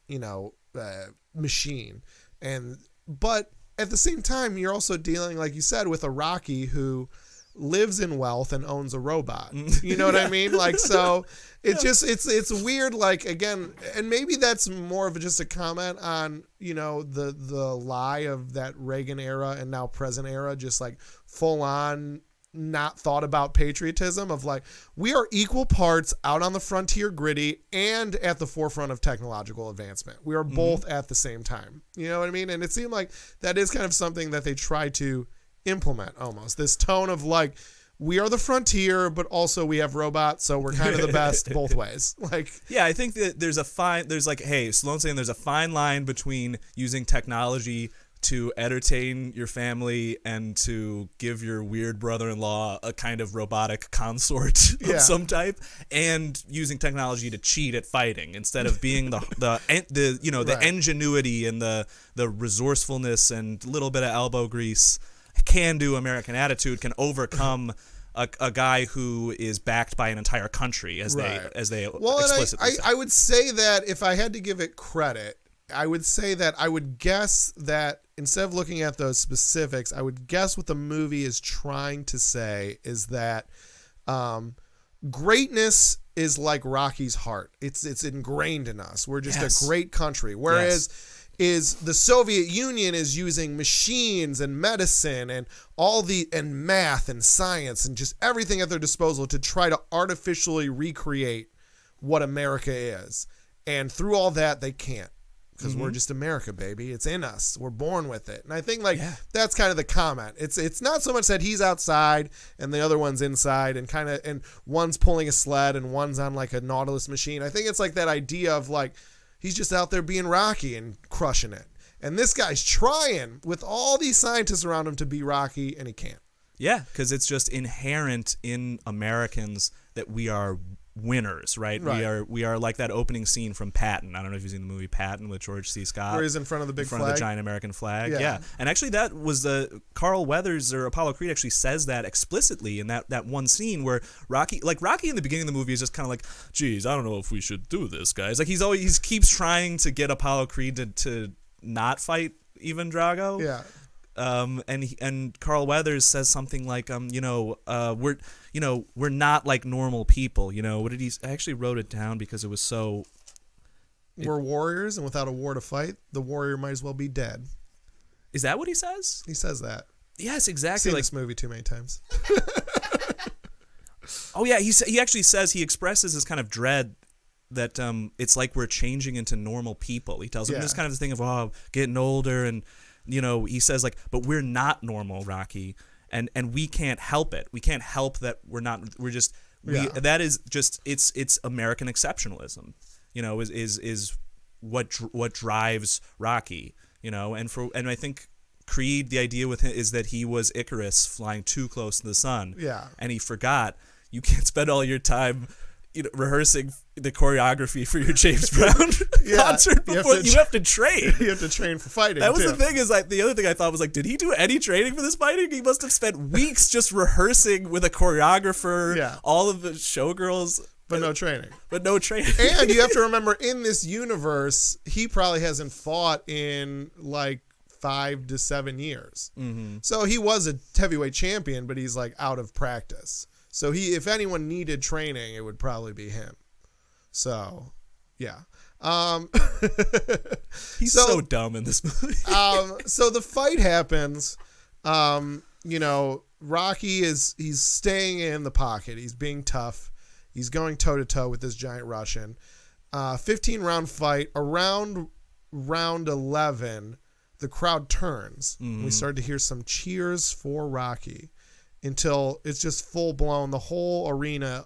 machine, but at the same time you're also dealing, like you said, with a Rocky who lives in wealth and owns a robot. You know what I mean? Like, so it's just it's weird. Like, again, and maybe that's more of just a comment on the lie of that Reagan era and now present era, just like full on not thought about patriotism of like, we are equal parts out on the frontier, gritty, and at the forefront of technological advancement. We are both at the same time. You know what I mean? And it seemed like that is kind of something that they try to implement, almost this tone of like, we are the frontier, but also we have robots, so we're kind of the best both ways. Like, yeah, I think that there's Stallone's saying there's a fine line between using technology to entertain your family and to give your weird brother-in-law a kind of robotic consort of some type, and using technology to cheat at fighting instead of being the ingenuity and the resourcefulness and little bit of elbow grease, can-do American attitude can overcome a guy who is backed by an entire country, as they explicitly say. I would say that if I had to give it credit, I would say that I would guess that instead of looking at those specifics, I would guess what the movie is trying to say is that greatness is like Rocky's heart. It's ingrained in us. We're just a great country. Whereas is the Soviet Union is using machines and medicine and and math and science and just everything at their disposal to try to artificially recreate what America is. And through all that, they can't. Because we're just America, baby. It's in us. We're born with it. And I think that's kind of the comment. It's not so much that he's outside and the other one's inside and one's pulling a sled and one's on like a Nautilus machine. I think it's like that idea of like, he's just out there being Rocky and crushing it. And this guy's trying with all these scientists around him to be Rocky, and he can't. Yeah, because it's just inherent in Americans that we are winners, right? We are like that opening scene from Patton. I don't know if you've seen the movie Patton with George C. Scott. Where he's in front of the big flag. In front of the giant American flag. Yeah. And actually that was Carl Weathers or Apollo Creed actually says that explicitly in that one scene where Rocky in the beginning of the movie is just kind of like, geez, I don't know if we should do this, guys. Like he keeps trying to get Apollo Creed to not fight even Drago. Yeah. And Carl Weathers says something like, we're not like normal people. What did he? I actually wrote it down because it was so. We're warriors, and without a war to fight, the warrior might as well be dead. Is that what he says? He says that. Yes, exactly. I've seen like this movie too many times. Oh yeah, he actually says, he expresses this kind of dread that it's like we're changing into normal people. He tells him this kind of thing of getting older, and he says like, but we're not normal, Rocky, and we can't help it. We can't help that we're not. We're just that is just it's American exceptionalism. Is what drives Rocky. And I think Creed, the idea with him is that he was Icarus flying too close to the sun. Yeah. And he forgot you can't spend all your time rehearsing the choreography for your James Brown concert before you have to train. You have to train for fighting. That was the thing. Is like the other thing I thought was like, did he do any training for this fighting? He must have spent weeks just rehearsing with a choreographer, all of the showgirls. But no training. And you have to remember, in this universe, he probably hasn't fought in like 5 to 7 years. Mm-hmm. So he was a heavyweight champion, but he's like out of practice. So if anyone needed training, it would probably be him. So, yeah. He's so dumb in this movie. So the fight happens. Rocky he's staying in the pocket. He's being tough. He's going toe-to-toe with this giant Russian. 15-round fight. Around round 11, the crowd turns. Mm-hmm. We started to hear some cheers for Rocky until it's just full-blown. The whole arena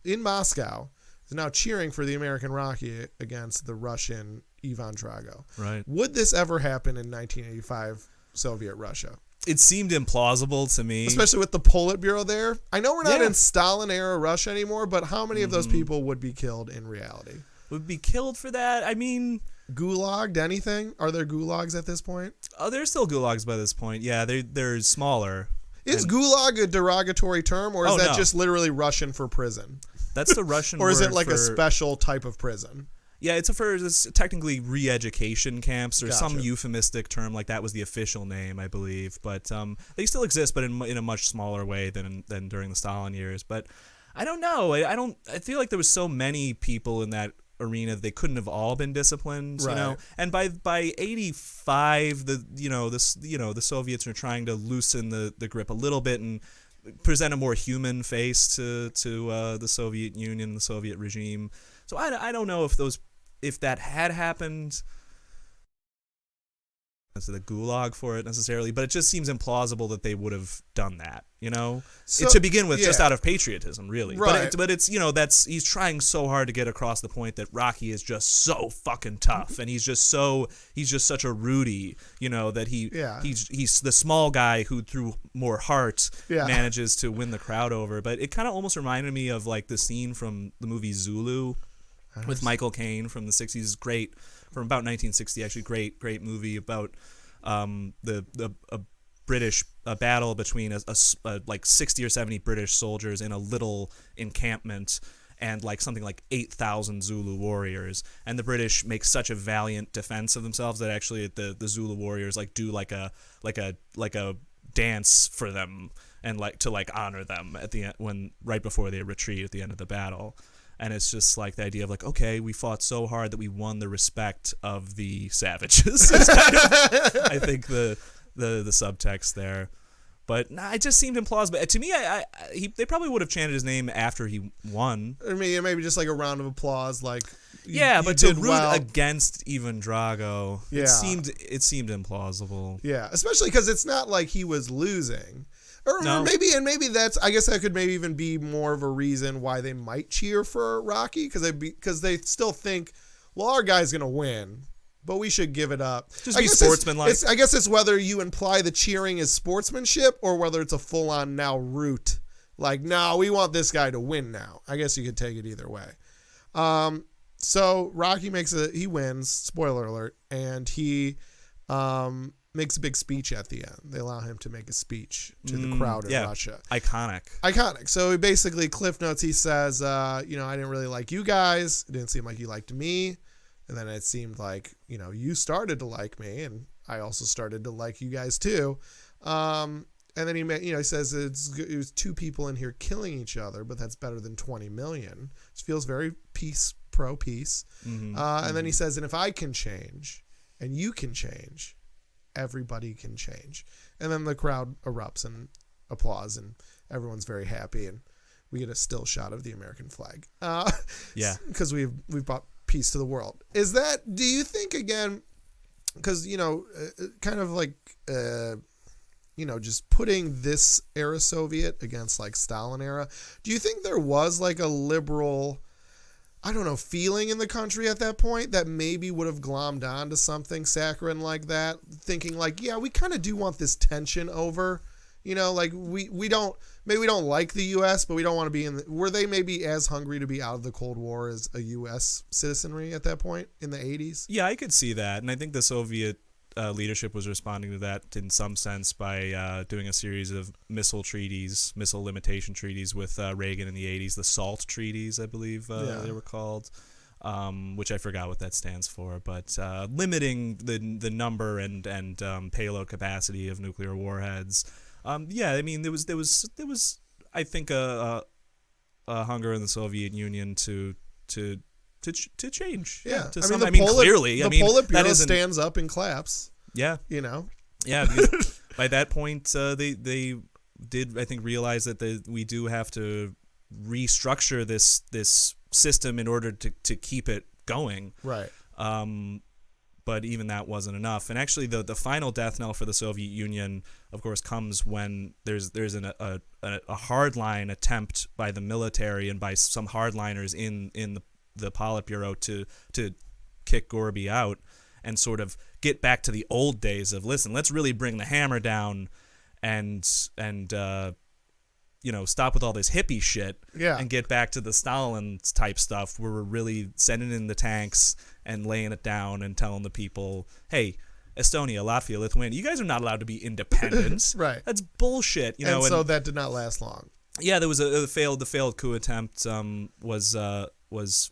in Moscow is now cheering for the American Rocky against the Russian Ivan Drago. Right. Would this ever happen in 1985 Soviet Russia? It seemed implausible to me. Especially with the Politburo there. I know we're not in Stalin-era Russia anymore, but how many of those people would be killed in reality? Would be killed for that? I mean... Gulagged, anything? Are there gulags at this point? Oh, there's still gulags by this point. Yeah, they're smaller. Is gulag a derogatory term, or is that just literally Russian for prison? That's the Russian or is word it like for... a special type of prison? Yeah, it's technically re-education camps, or some euphemistic term like that was the official name, I believe. But they still exist, but in a much smaller way than during the Stalin years. But I don't know. I feel like there was so many people in that arena that they couldn't have all been disciplined, right. And by 85, the Soviets are trying to loosen the grip a little bit and present a more human face to the Soviet Union, the Soviet regime. So I don't know if that had happened, to the gulag for it necessarily, but it just seems implausible that they would have done that, so, to begin with, just out of patriotism, really. Right. But it's he's trying so hard to get across the point that Rocky is just so fucking tough, and he's just such a Rudy, that he's the small guy who through more heart manages to win the crowd over. But it kind of almost reminded me of like the scene from the movie Zulu with Michael Caine from the 60s. Great. From about 1960, actually, great movie about a British battle between like 60 or 70 British soldiers in a little encampment and like something like 8,000 Zulu warriors, and the British make such a valiant defense of themselves that actually the Zulu warriors like do like a dance for them and like to like honor them at the end, right before they retreat at the end of the battle. And it's just like the idea of like, okay, we fought so hard that we won the respect of the savages. It's kind of, I think the subtext there, but it just seemed implausible to me. They probably would have chanted his name after he won. I mean, maybe just like a round of applause, like but to root against Ivan Drago, it seemed implausible. Yeah, especially because it's not like he was losing. Or maybe that's, I guess that could maybe even be more of a reason why they might cheer for Rocky, because they still think, well, our guy's gonna win, but we should give it up. Just be sportsmanlike. I guess it's whether you imply the cheering is sportsmanship or whether it's a full-on now root, like, no, we want this guy to win now. I guess you could take it either way. So Rocky he wins, spoiler alert, and he makes a big speech at the end. They allow him to make a speech to the crowd in Russia. Iconic. So basically, Cliff Notes, he says, I didn't really like you guys. It didn't seem like you liked me. And then it seemed like, you started to like me, and I also started to like you guys too. And then he says it was 2 people in here killing each other, but that's better than 20 million. It feels very pro-peace. Mm-hmm. And then he says, and if I can change and you can change, everybody can change. And then the crowd erupts in applause, and everyone's very happy, and we get a still shot of the American flag. Yeah, because we've brought peace to the world. Do you think, again, because kind of like just putting this era Soviet against like Stalin era, do you think there was like a liberal, I don't know, feeling in the country at that point that maybe would have glommed on to something saccharine like that, thinking like, yeah, we kind of do want this tension over, like we don't like the U.S., but we don't want to be were they maybe as hungry to be out of the Cold War as a U.S. citizenry at that point in the 80s? Yeah, I could see that. And I think the Soviet leadership was responding to that in some sense by doing a series of missile limitation treaties with Reagan in the 80s, the SALT treaties, I believe they were called, which I forgot what that stands for, but limiting the number and payload capacity of nuclear warheads. Yeah, I mean, there was I think a hunger in the Soviet Union to change. Yeah, to clearly, the Politburo stands up and claps. Yeah, Yeah, because by that point, they did, I think, realize that we do have to restructure this system in order to keep it going. Right. But even that wasn't enough. And actually, the final death knell for the Soviet Union, of course, comes when there's a hardline attempt by the military and by some hardliners in the Politburo to kick Gorby out and sort of get back to the old days of, listen, let's really bring the hammer down and stop with all this hippie shit and get back to the Stalin type stuff where we're really sending in the tanks and laying it down and telling the people, hey, Estonia, Latvia, Lithuania, you guys are not allowed to be independent. Right. That's bullshit. And so that did not last long. Yeah, there was the failed coup attempt was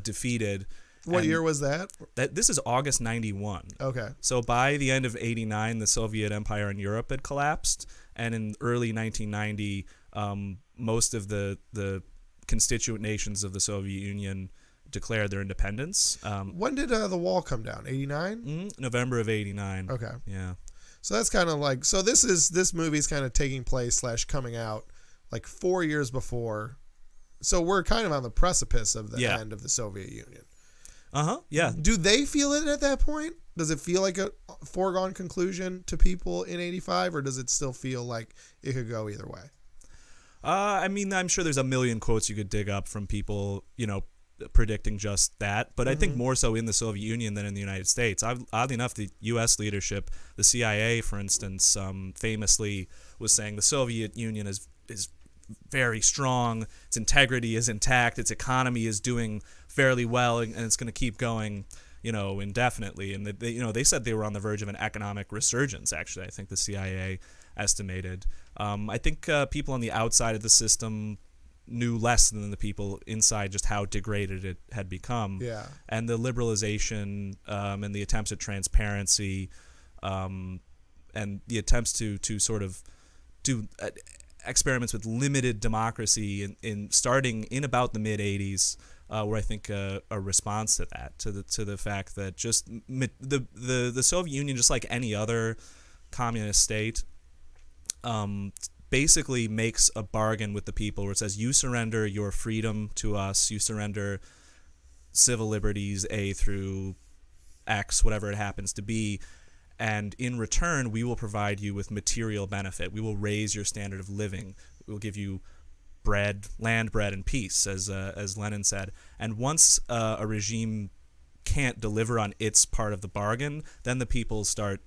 defeated. What year was that? This is August 91. Okay. So by the end of 89, the Soviet Empire in Europe had collapsed, and in early 1990, most of the constituent nations of the Soviet Union declared their independence. When did the wall come down? 89? November of 89. Okay. Yeah. So that's kind of like, so this movie's kind of taking place / coming out like 4 years before. So we're kind of on the precipice of the end of the Soviet Union. Yeah. Do they feel it at that point? Does it feel like a foregone conclusion to people in 85, or does it still feel like it could go either way? I mean, I'm sure there's a million quotes you could dig up from people, predicting just that. But I think more so in the Soviet Union than in the United States. Oddly enough, the U.S. leadership, the CIA, for instance, famously was saying the Soviet Union is very strong, its integrity is intact, its economy is doing fairly well, and it's going to keep going, indefinitely. And they said they were on the verge of an economic resurgence. Actually, I think the CIA estimated. I think people on the outside of the system knew less than the people inside just how degraded it had become. Yeah. And the liberalization and the attempts at transparency and the attempts to sort of do experiments with limited democracy in starting in about the mid 80s were, I think, a response to that, to the fact that just the Soviet Union, just like any other communist state, basically makes a bargain with the people where it says, you surrender your freedom to us, you surrender civil liberties A through X, whatever it happens to be, and in return, we will provide you with material benefit. We will raise your standard of living. We will give you bread, land, bread, and peace, as Lenin said. And once a regime can't deliver on its part of the bargain, then the people start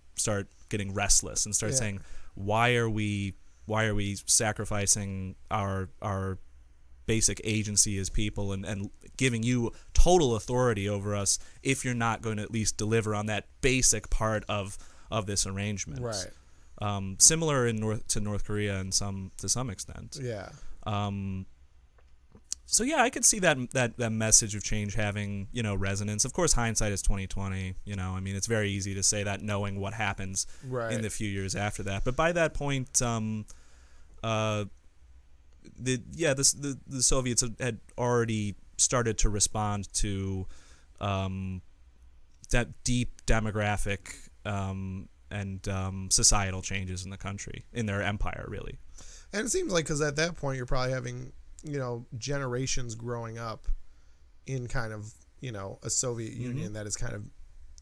getting restless and start saying, why are we sacrificing our basic agency as people and giving you total authority over us if you're not going to at least deliver on that basic part of this arrangement. Right. Similar to North Korea to some extent. Yeah. So yeah, I could see that message of change having, resonance. Of course, hindsight is 20/20. I mean, it's very easy to say that knowing what happens in the few years after that. But by that point, the Soviets had already started to respond to that deep demographic societal changes in the country, in their empire, really. And it seems like, because at that point you're probably having, generations growing up in kind of, a Soviet Union that is kind of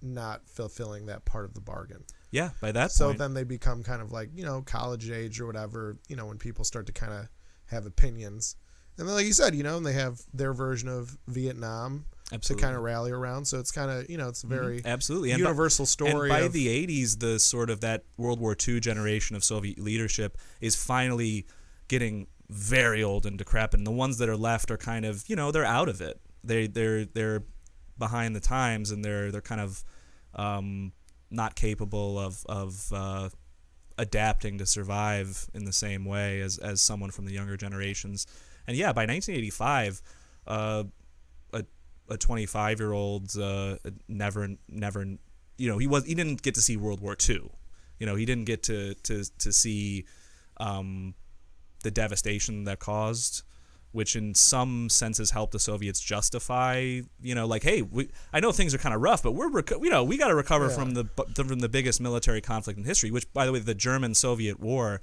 not fulfilling that part of the bargain. Yeah, by that point. So then they become kind of like, college age or whatever, when people start to kind of have opinions. And then, like you said, and they have their version of Vietnam to kind of rally around. So it's kind of, it's a very absolutely universal story. And by the 80s, the sort of that World War II generation of Soviet leadership is finally getting very old and decrepit. And the ones that are left are kind of, they're out of it. They're behind the times, and they're kind of not capable of adapting to survive in the same way as someone from the younger generations. And yeah, by 1985, a 25-year-old never he didn't get to see World War II. He didn't get to see the devastation that caused, which in some senses helped the Soviets justify, like, hey, I know things are kind of rough, but we got to recover from the biggest military conflict in history, which, by the way, the German-Soviet War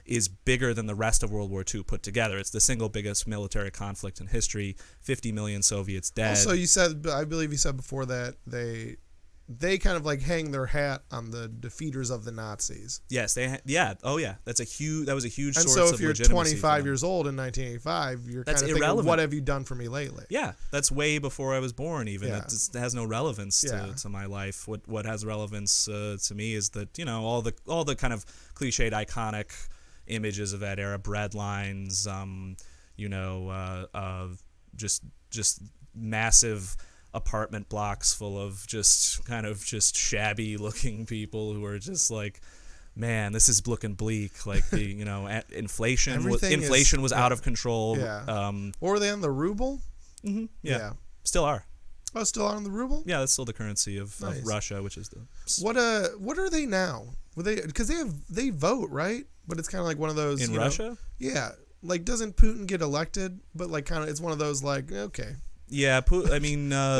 is bigger than the rest of World War II put together. It's the single biggest military conflict in history. 50 million Soviets dead. Also, I believe you said before that they kind of like hang their hat on the defeaters of the Nazis. Yes, oh yeah, that was a huge and source of so if you're legitimacy 25 years old in 1985, you're kind of thinking, what have you done for me lately? Yeah, that's way before I was born even. Yeah. It has no relevance to my life. What has relevance to me is that, all the kind of cliched iconic images of that era, bread lines, just massive apartment blocks full of just shabby looking people who are just like, man, this is looking bleak. Like inflation was out of control. Yeah. Or were they on the ruble? Mm-hmm. Yeah. Still are. Oh, still on the ruble? Yeah, that's still the currency of Russia, which is the. What are they now? Because they vote, right? But it's kind of like one of those in Russia. Yeah, like doesn't Putin get elected? But like kind of, it's one of those like, okay. Yeah, but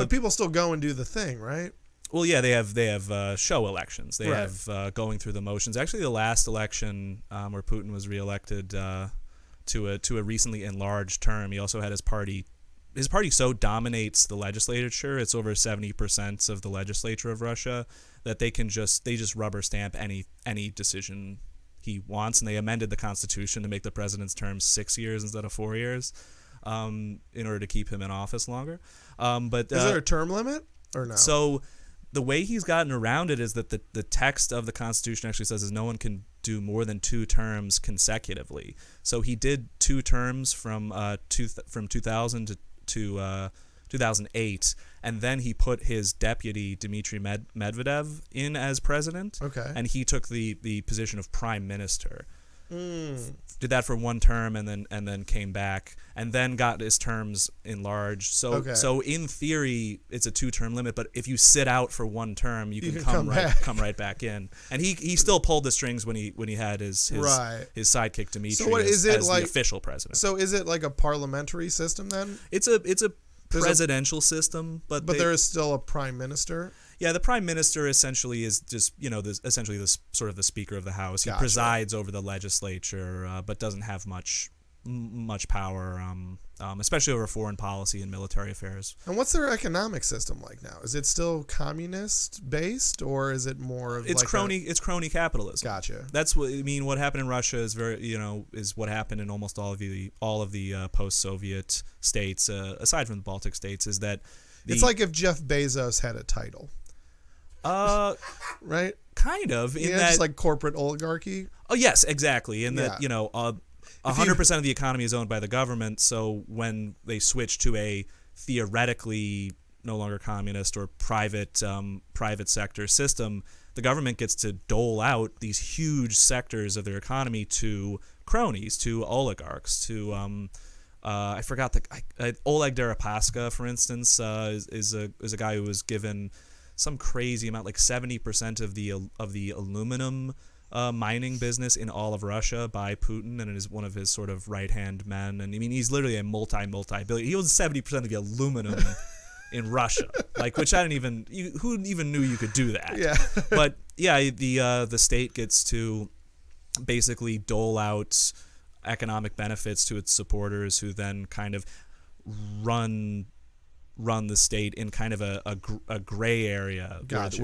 people still go and do the thing, right? Well, yeah, they have show elections. They have going through the motions. Actually, the last election where Putin was reelected to a recently enlarged term, he also had his party. His party so dominates the legislature; it's over 70% of the legislature of Russia, that they just rubber stamp any decision he wants, and they amended the constitution to make the president's term 6 years instead of 4 years. In order to keep him in office longer. But is there a term limit or no? So the way he's gotten around it is that the text of the Constitution actually says is no one can do more than 2 terms consecutively. So he did 2 terms from 2000 to 2008, and then he put his deputy Dmitry Medvedev in as president. Okay. And he took the position of prime minister. Did that for 1 term and then came back and then got his terms enlarged. So in theory it's a 2-term limit, but if you sit out for 1 term, you can come right back in. And he still pulled the strings when he had his sidekick Dmitry as the official president. So is it like a parliamentary system then? It's a presidential system, but there is still a prime minister. Yeah, the prime minister essentially is just essentially the sort of the speaker of the house. He presides over the legislature, but doesn't have much power, especially over foreign policy and military affairs. And what's their economic system like now? Is it still communist based, or is it more of it's crony capitalism? Gotcha. That's what I mean. What happened in Russia is is what happened in almost all of the post-Soviet states, aside from the Baltic states, is that it's like if Jeff Bezos had a title. Right? Kind of. In that, just like corporate oligarchy. Oh, yes, exactly. In that, 100% of the economy is owned by the government, so when they switch to a theoretically no longer communist or private sector system, the government gets to dole out these huge sectors of their economy to cronies, to oligarchs, to I forgot Oleg Deripaska, for instance, is a guy who was given some crazy amount, like 70% of the aluminum mining business in all of Russia by Putin, and it is one of his sort of right-hand men. And I mean, he's literally a multi-billion. He owns 70% of the aluminum in Russia, like, which I didn't even who even knew you could do that. Yeah. But yeah, the state gets to basically dole out economic benefits to its supporters, who then kind of run the state in kind of a gray area. Gotcha.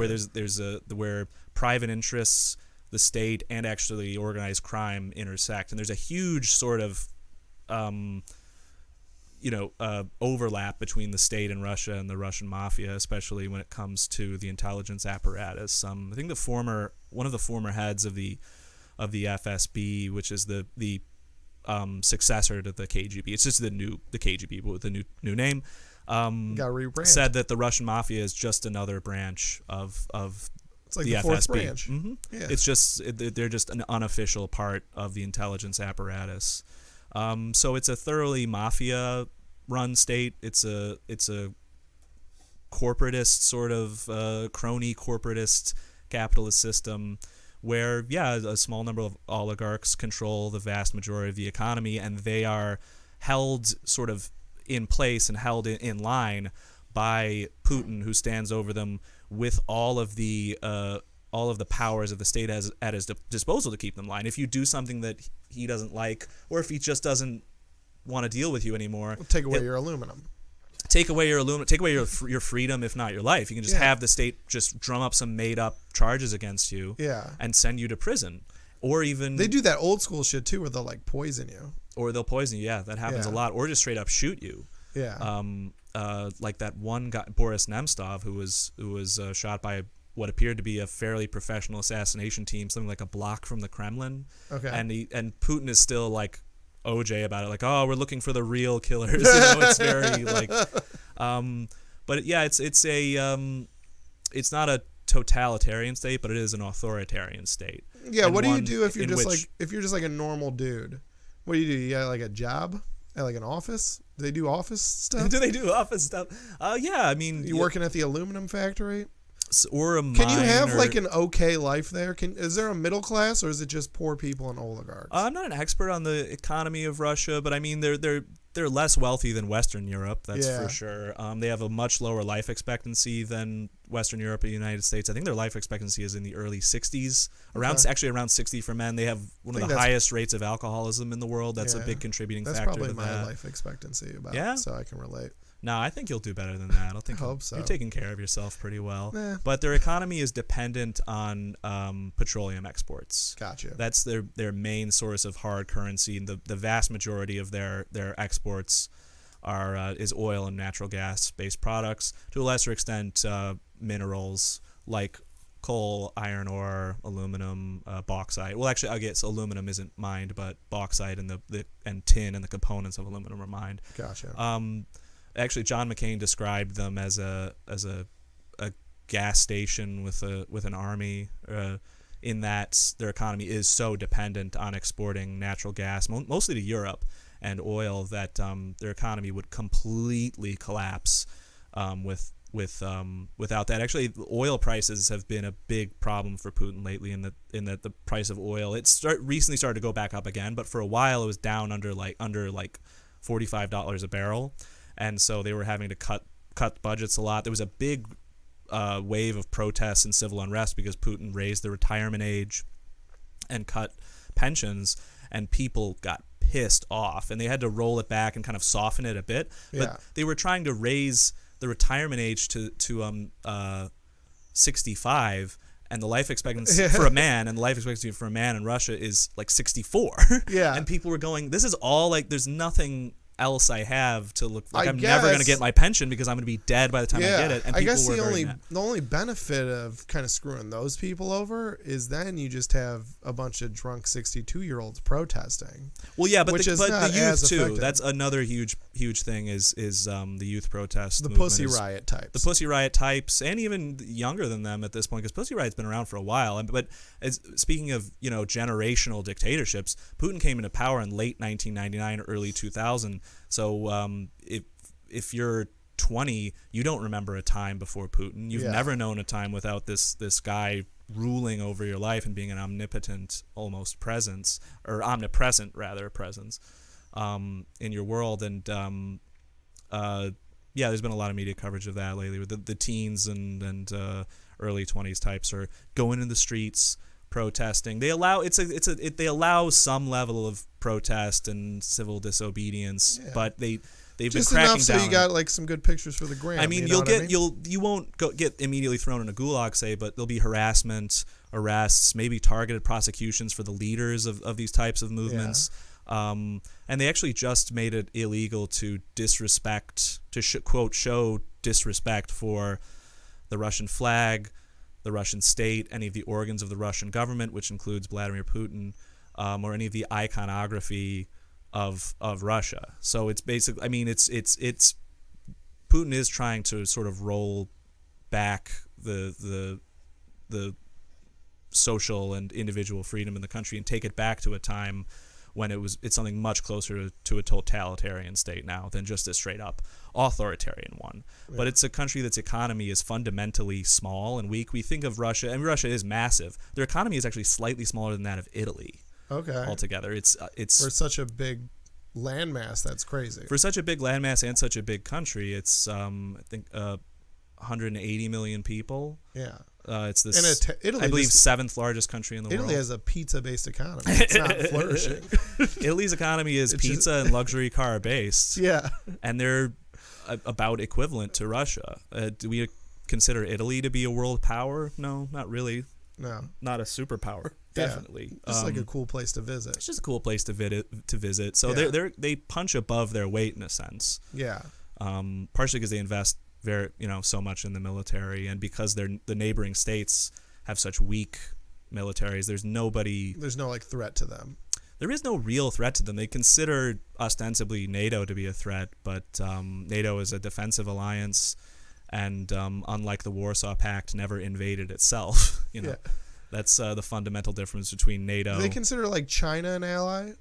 Where private interests, the state, and actually organized crime intersect, and there's a huge sort of overlap between the state and Russia and the Russian mafia, especially when it comes to the intelligence apparatus. I think one of the former heads of the FSB, which is the successor to the KGB. It's just the KGB, but with a new name. Got rebrand. Said that the Russian mafia is just another branch of it's like the the fourth FSB. branch. Mm-hmm. Yeah. It's just they're just an unofficial part of the intelligence apparatus. So it's a thoroughly mafia-run state. It's a corporatist sort of crony corporatist capitalist system where, a small number of oligarchs control the vast majority of the economy, and they are held sort of in place and held in line by Putin, who stands over them with all of the powers of the state at his disposal to keep them in line. If you do something that he doesn't like, or if he just doesn't want to deal with you anymore, take away your aluminum. Take away your freedom, if not your life. You can just have the state just drum up some made-up charges against you and send you to prison. Or even... They do that old school shit, too, where they'll, like, poison you. Or they'll poison you, that happens a lot. Or just straight up shoot you. Yeah. Like that one guy, Boris Nemtsov, who was shot by what appeared to be a fairly professional assassination team, something like a block from the Kremlin. Okay. And Putin is still, like, OJ about it, like, oh, we're looking for the real killers. It's very like, but yeah, it's not a totalitarian state, but it is an authoritarian state. Yeah. And what do you do if you're just like a normal dude? What do? You got like a job at like an office? Do they do office stuff? Do they do office stuff? Yeah. I mean, you working at the aluminum factory? Or a mine. Can you have like an okay life there? Is there a middle class, or is it just poor people and oligarchs? I'm not an expert on the economy of Russia, but I mean they're less wealthy than Western Europe, that's for sure. They have a much lower life expectancy than Western Europe and the United States. I think their life expectancy is in the early 60s, around 60 for men. They have one of the highest rates of alcoholism in the world. That's a big contributing factor to that. That's probably my life expectancy so I can relate. No, I think you'll do better than that. I hope so. You're taking care of yourself pretty well. But their economy is dependent on petroleum exports. Gotcha. That's their main source of hard currency, and the vast majority of their exports is oil and natural gas based products. To a lesser extent, minerals like coal, iron ore, aluminum, bauxite. Well, actually, I guess aluminum isn't mined, but bauxite and and tin and the components of aluminum are mined. Gotcha. Actually, John McCain described them as a gas station with an army, in that their economy is so dependent on exporting natural gas, mostly to Europe, and oil, that their economy would completely collapse without that. Actually, oil prices have been a big problem for Putin lately, in that the price of oil recently started to go back up again, but for a while it was down under $45 a barrel. And so they were having to cut budgets a lot. There was a big wave of protests and civil unrest because Putin raised the retirement age and cut pensions, and people got pissed off, and they had to roll it back and kind of soften it a bit. But they were trying to raise the retirement age to 65, and the life expectancy for a man in Russia is like 64. Yeah. And people were going, this is all like, there's nothing else I have to look like. I'm never going to get my pension because I'm going to be dead by the time I get it. And I guess the only benefit of kind of screwing those people over is then you just have a bunch of drunk 62-year-olds protesting. Well, yeah, but the youth too. Effective. That's another huge thing is the youth protest. The Pussy Riot types. The Pussy Riot types, and even younger than them at this point, because Pussy Riot's been around for a while. But speaking of generational dictatorships, Putin came into power in late 1999, early 2000. So if you're 20, you don't remember a time before Putin. You've never known a time without this guy ruling over your life and being an omnipotent almost presence, or omnipresent rather presence in your world. And Yeah, there's been a lot of media coverage of that lately, with the teens and early 20s types are going in the streets protesting. They allow they allow some level of protest and civil disobedience, but they've just been cracking enough so down. you got like some good pictures for the gram. I mean, you won't get immediately thrown in a gulag, say, but there'll be harassment, arrests, maybe targeted prosecutions for the leaders of these types of movements. And they actually just made it illegal to disrespect, quote, show disrespect for the Russian flag, the Russian state, any of the organs of the Russian government, which includes Vladimir Putin, or any of the iconography of Russia. So it's basically, I mean, it's Putin is trying to sort of roll back the social and individual freedom in the country and take it back to a time when it's something much closer to a totalitarian state now than just a straight up authoritarian one. Yeah. But it's a country that's economy is fundamentally small and weak. We think of Russia, and Russia is massive. Their economy is actually slightly smaller than that of Italy. Okay. Altogether, it's for such a big landmass. That's crazy. For such a big landmass and such a big country, it's I think 180 million people. Yeah. It's this, Italy, I believe, seventh largest country in the world. Italy has a pizza-based economy. It's not flourishing. Italy's economy is pizza and luxury car based. Yeah. And they're about equivalent to Russia. Do we consider Italy to be a world power? No, not really. No. Not a superpower. Definitely. Yeah. Just like a cool place to visit. It's just a cool place to visit. So they punch above their weight in a sense. Yeah. Partially because they invest so much in the military, and because the neighboring states have such weak militaries, there's no like threat to them. There is no real threat to them. They consider ostensibly NATO to be a threat, but NATO is a defensive alliance, and unlike the Warsaw Pact, never invaded itself. That's the fundamental difference between NATO. Do they consider like China an ally?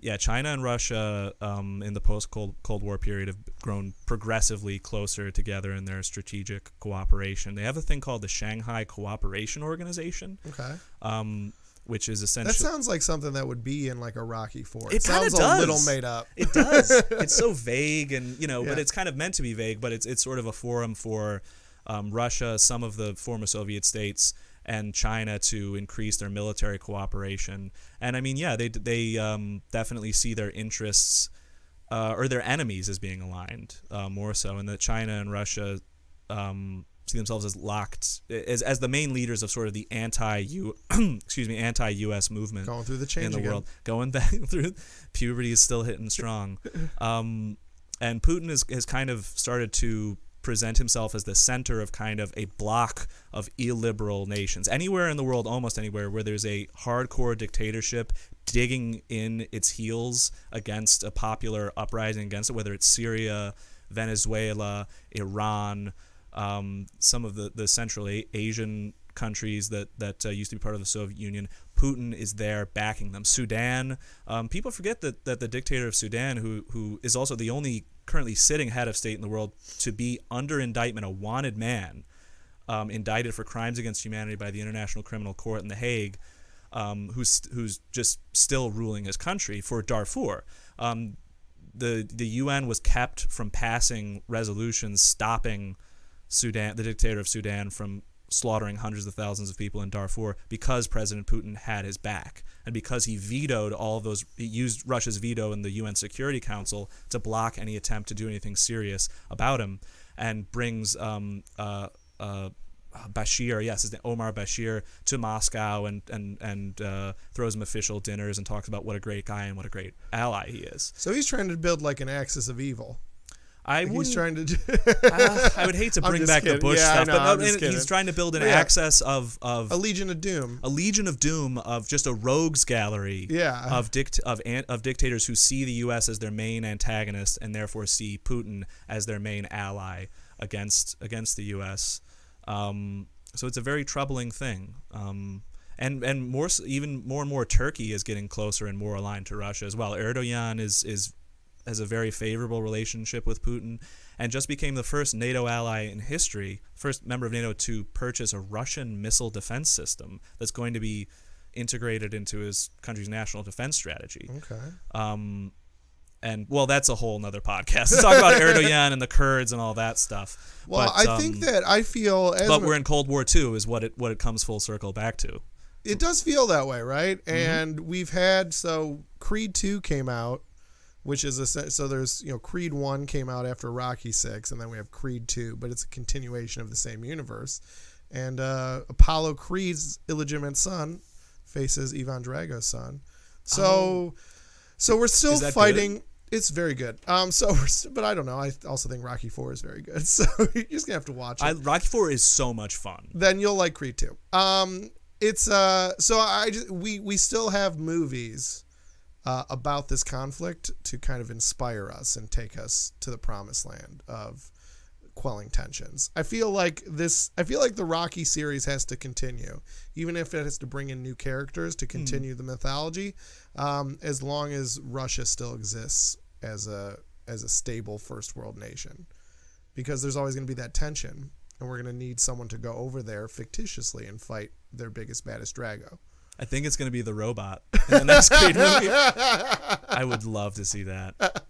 Yeah, China and Russia in the post-Cold War period have grown progressively closer together in their strategic cooperation. They have a thing called the Shanghai Cooperation Organization. Okay. Which is essentially... That sounds like something that would be in like a Rocky IV. It sounds does. A little made up. It does. It's so vague, and but it's kind of meant to be vague. But it's sort of a forum for Russia, some of the former Soviet states, and China to increase their military cooperation. And I mean, they definitely see their interests or their enemies as being aligned more so, and that China and Russia see themselves as locked as the main leaders of sort of the anti-US movement going through the change in the again. world, going back through puberty is still hitting strong. And Putin has kind of started to present himself as the center of kind of a block of illiberal nations. Anywhere in the world, almost anywhere, where there's a hardcore dictatorship digging in its heels against a popular uprising against it, whether it's Syria, Venezuela, Iran, some of the Central Asian countries that used to be part of the Soviet Union, Putin is there backing them. Sudan, people forget that the dictator of Sudan, who is also the only currently sitting head of state in the world to be under indictment, a wanted man, indicted for crimes against humanity by the International Criminal Court in The Hague, who's just still ruling his country for Darfur. The UN was kept from passing resolutions stopping Sudan, the dictator of Sudan, from slaughtering hundreds of thousands of people in Darfur because President Putin had his back, and because he vetoed all of those. He used Russia's veto in the UN Security Council to block any attempt to do anything serious about him, and brings Bashir, his name, Omar Bashir, to Moscow and throws him official dinners and talks about what a great guy and what a great ally he is. So he's trying to build like an axis of evil. He's trying to. I would hate to bring back the Bush stuff, but he's trying to build an access of a Legion of Doom. A Legion of Doom of just a rogues gallery. Yeah. Of dictators who see the U.S. as their main antagonist and therefore see Putin as their main ally against the U.S. So it's a very troubling thing. And even more and more, Turkey is getting closer and more aligned to Russia as well. Erdogan has a very favorable relationship with Putin, and just became the first NATO ally in history, first member of NATO to purchase a Russian missile defense system that's going to be integrated into his country's national defense strategy. Okay. And well, that's a whole nother podcast. Let's talk about Erdogan and the Kurds and all that stuff. Well, I think that I feel, but we're in Cold War II, is what it comes full circle back to. It does feel that way, right? And we've had, so Creed 2 came out, which is so there's, Creed 1 came out after Rocky 6, and then we have Creed 2, but it's a continuation of the same universe. And Apollo Creed's illegitimate son faces Ivan Drago's son. So we're still fighting. Good? It's very good. But I don't know. I also think Rocky 4 is very good. So you're just gonna have to watch it. Rocky 4 is so much fun. Then you'll like Creed 2. It's we still have movies about this conflict to kind of inspire us and take us to the promised land of quelling tensions. I feel like the Rocky series has to continue, even if it has to bring in new characters to continue the mythology, as long as Russia still exists as a stable first world nation, because there's always going to be that tension, and we're going to need someone to go over there fictitiously and fight their biggest, baddest Drago. I think it's going to be the robot in the next Creed movie. I would love to see that.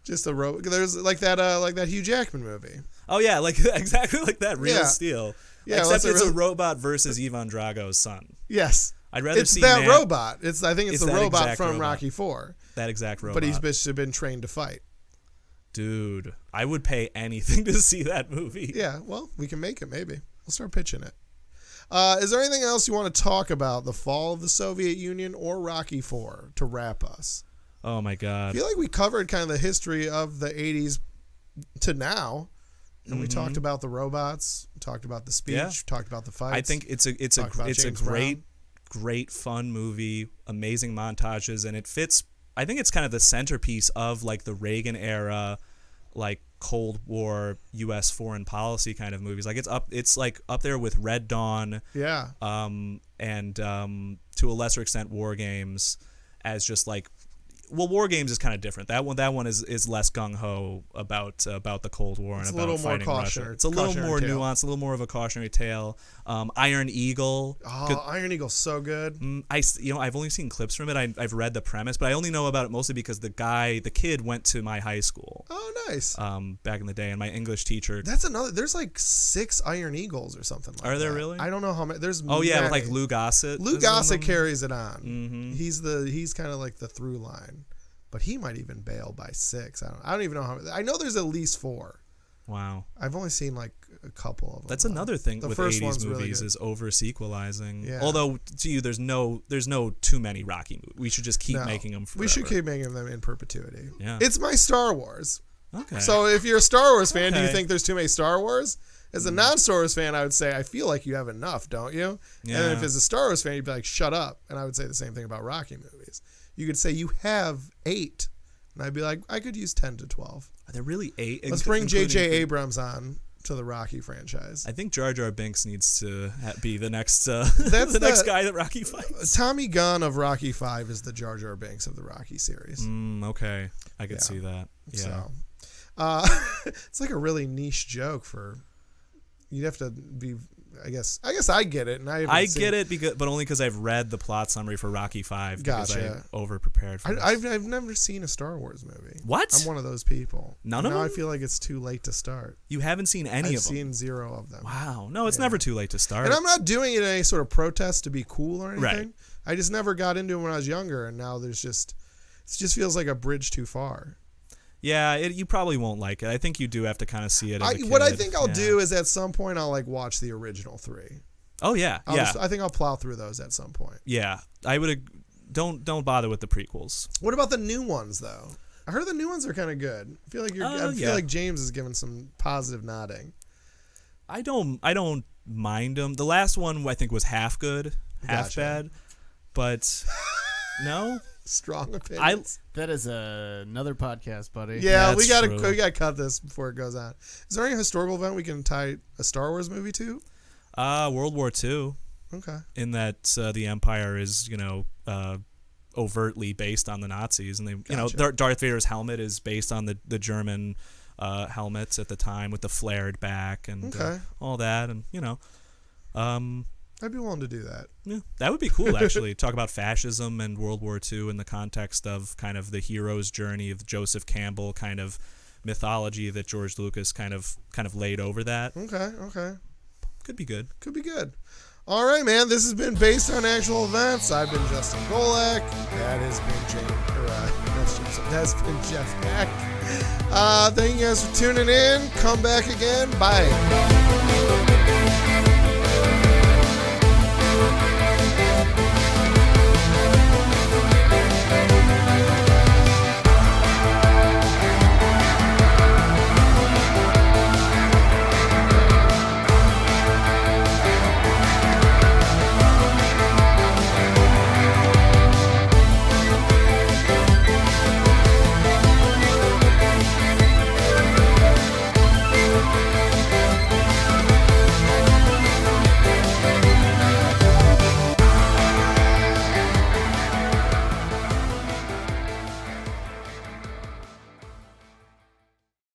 Just a robot. There's like that Hugh Jackman movie. Oh yeah, exactly like that. Real Steel. Yeah, except it's a robot versus Ivan Drago's son. Yes. I'd rather see that robot. I think it's the robot from robot. Rocky 4. That exact robot. But he's been trained to fight. Dude, I would pay anything to see that movie. Yeah, well, we can make it maybe. We'll start pitching it. Is there anything else you want to talk about the fall of the Soviet Union or Rocky 4 to wrap us? Oh my God. I feel like we covered kind of the history of the 80s to now. And we talked about the robots, talked about the speech, talked about the fights. I think it's a great fun movie, amazing montages, and it fits. I think it's kind of the centerpiece of like the Reagan era, like Cold War U.S. foreign policy kind of movies. Like it's like up there with Red Dawn, and to a lesser extent War Games, as just like. Well, War Games is kind of different. That one is less gung ho about the Cold War and about fighting Russia. It's a little more nuanced, a little more of a cautionary tale. Iron Eagle. Oh, Iron Eagle's so good. I've only seen clips from it. I've read the premise, but I only know about it mostly because the kid went to my high school. Oh, nice. Back in the day, and my English teacher. That's another. There's like 6 Iron Eagles or something like that. Are there really? I don't know how many. There's. Oh yeah, with like Lou Gossett. Lou Gossett carries it on. Mm-hmm. He's kind of like the through line. But he might even bail by 6. I don't even know how. I know there's at least 4. Wow. I've only seen like a couple of them. That's another thing with 80s movies is over sequelizing. Yeah. Although to you, there's no too many Rocky movies. We should just keep making them forever. We should keep making them in perpetuity. Yeah. It's my Star Wars. Okay. So if you're a Star Wars fan, do you think there's too many Star Wars? As a non-Star Wars fan, I would say I feel like you have enough, don't you? Yeah. And if as a Star Wars fan, you'd be like, shut up. And I would say the same thing about Rocky movies. You could say you have 8. And I'd be like, I could use 10 to 12. Are there really 8? Let's bring J.J. Abrams on to the Rocky franchise. I think Jar Jar Binks needs to be the next next guy that Rocky fights. Tommy Gunn of Rocky 5 is the Jar Jar Binks of the Rocky series. Okay. I could see that. Yeah. So, it's like a really niche joke for... You'd have to be... I guess I get it, and I get it but only because I've read the plot summary for Rocky 5 because Gotcha. I over prepared for it. I've never seen a Star Wars movie. What? I'm one of those people. None of them? Now I feel like it's too late to start. You haven't seen any of them? I've seen 0 of them. Wow. No, it's never too late to start. And I'm not doing it in any sort of protest to be cool or anything. Right. I just never got into it when I was younger, and now it just feels like a bridge too far. Yeah, you probably won't like it. I think you do have to kind of see it as a kid. What I think I'll do is at some point I'll like watch the original 3. Oh yeah, I think I'll plow through those at some point. Yeah, I would. Don't bother with the prequels. What about the new ones though? I heard the new ones are kind of good. I feel like I feel like James is giving some positive nodding. I don't mind them. The last one I think was half good, half bad, but no. Strong opinions. That is another podcast, buddy. Yeah, we gotta cut this before it goes on. Is there any historical event we can tie a Star Wars movie to? World War II. Okay. In that the Empire is overtly based on the Nazis, and they Darth Vader's helmet is based on the German helmets at the time with the flared back and all that, and I'd be willing to do that. Yeah, that would be cool, actually. Talk about fascism and World War II in the context of kind of the hero's journey of Joseph Campbell kind of mythology that George Lucas kind of laid over that. Okay. Could be good. Could be good. All right, man. This has been Based on Actual Events. I've been Justin Golak. That has been Jeff Hack. Thank you guys for tuning in. Come back again. Bye.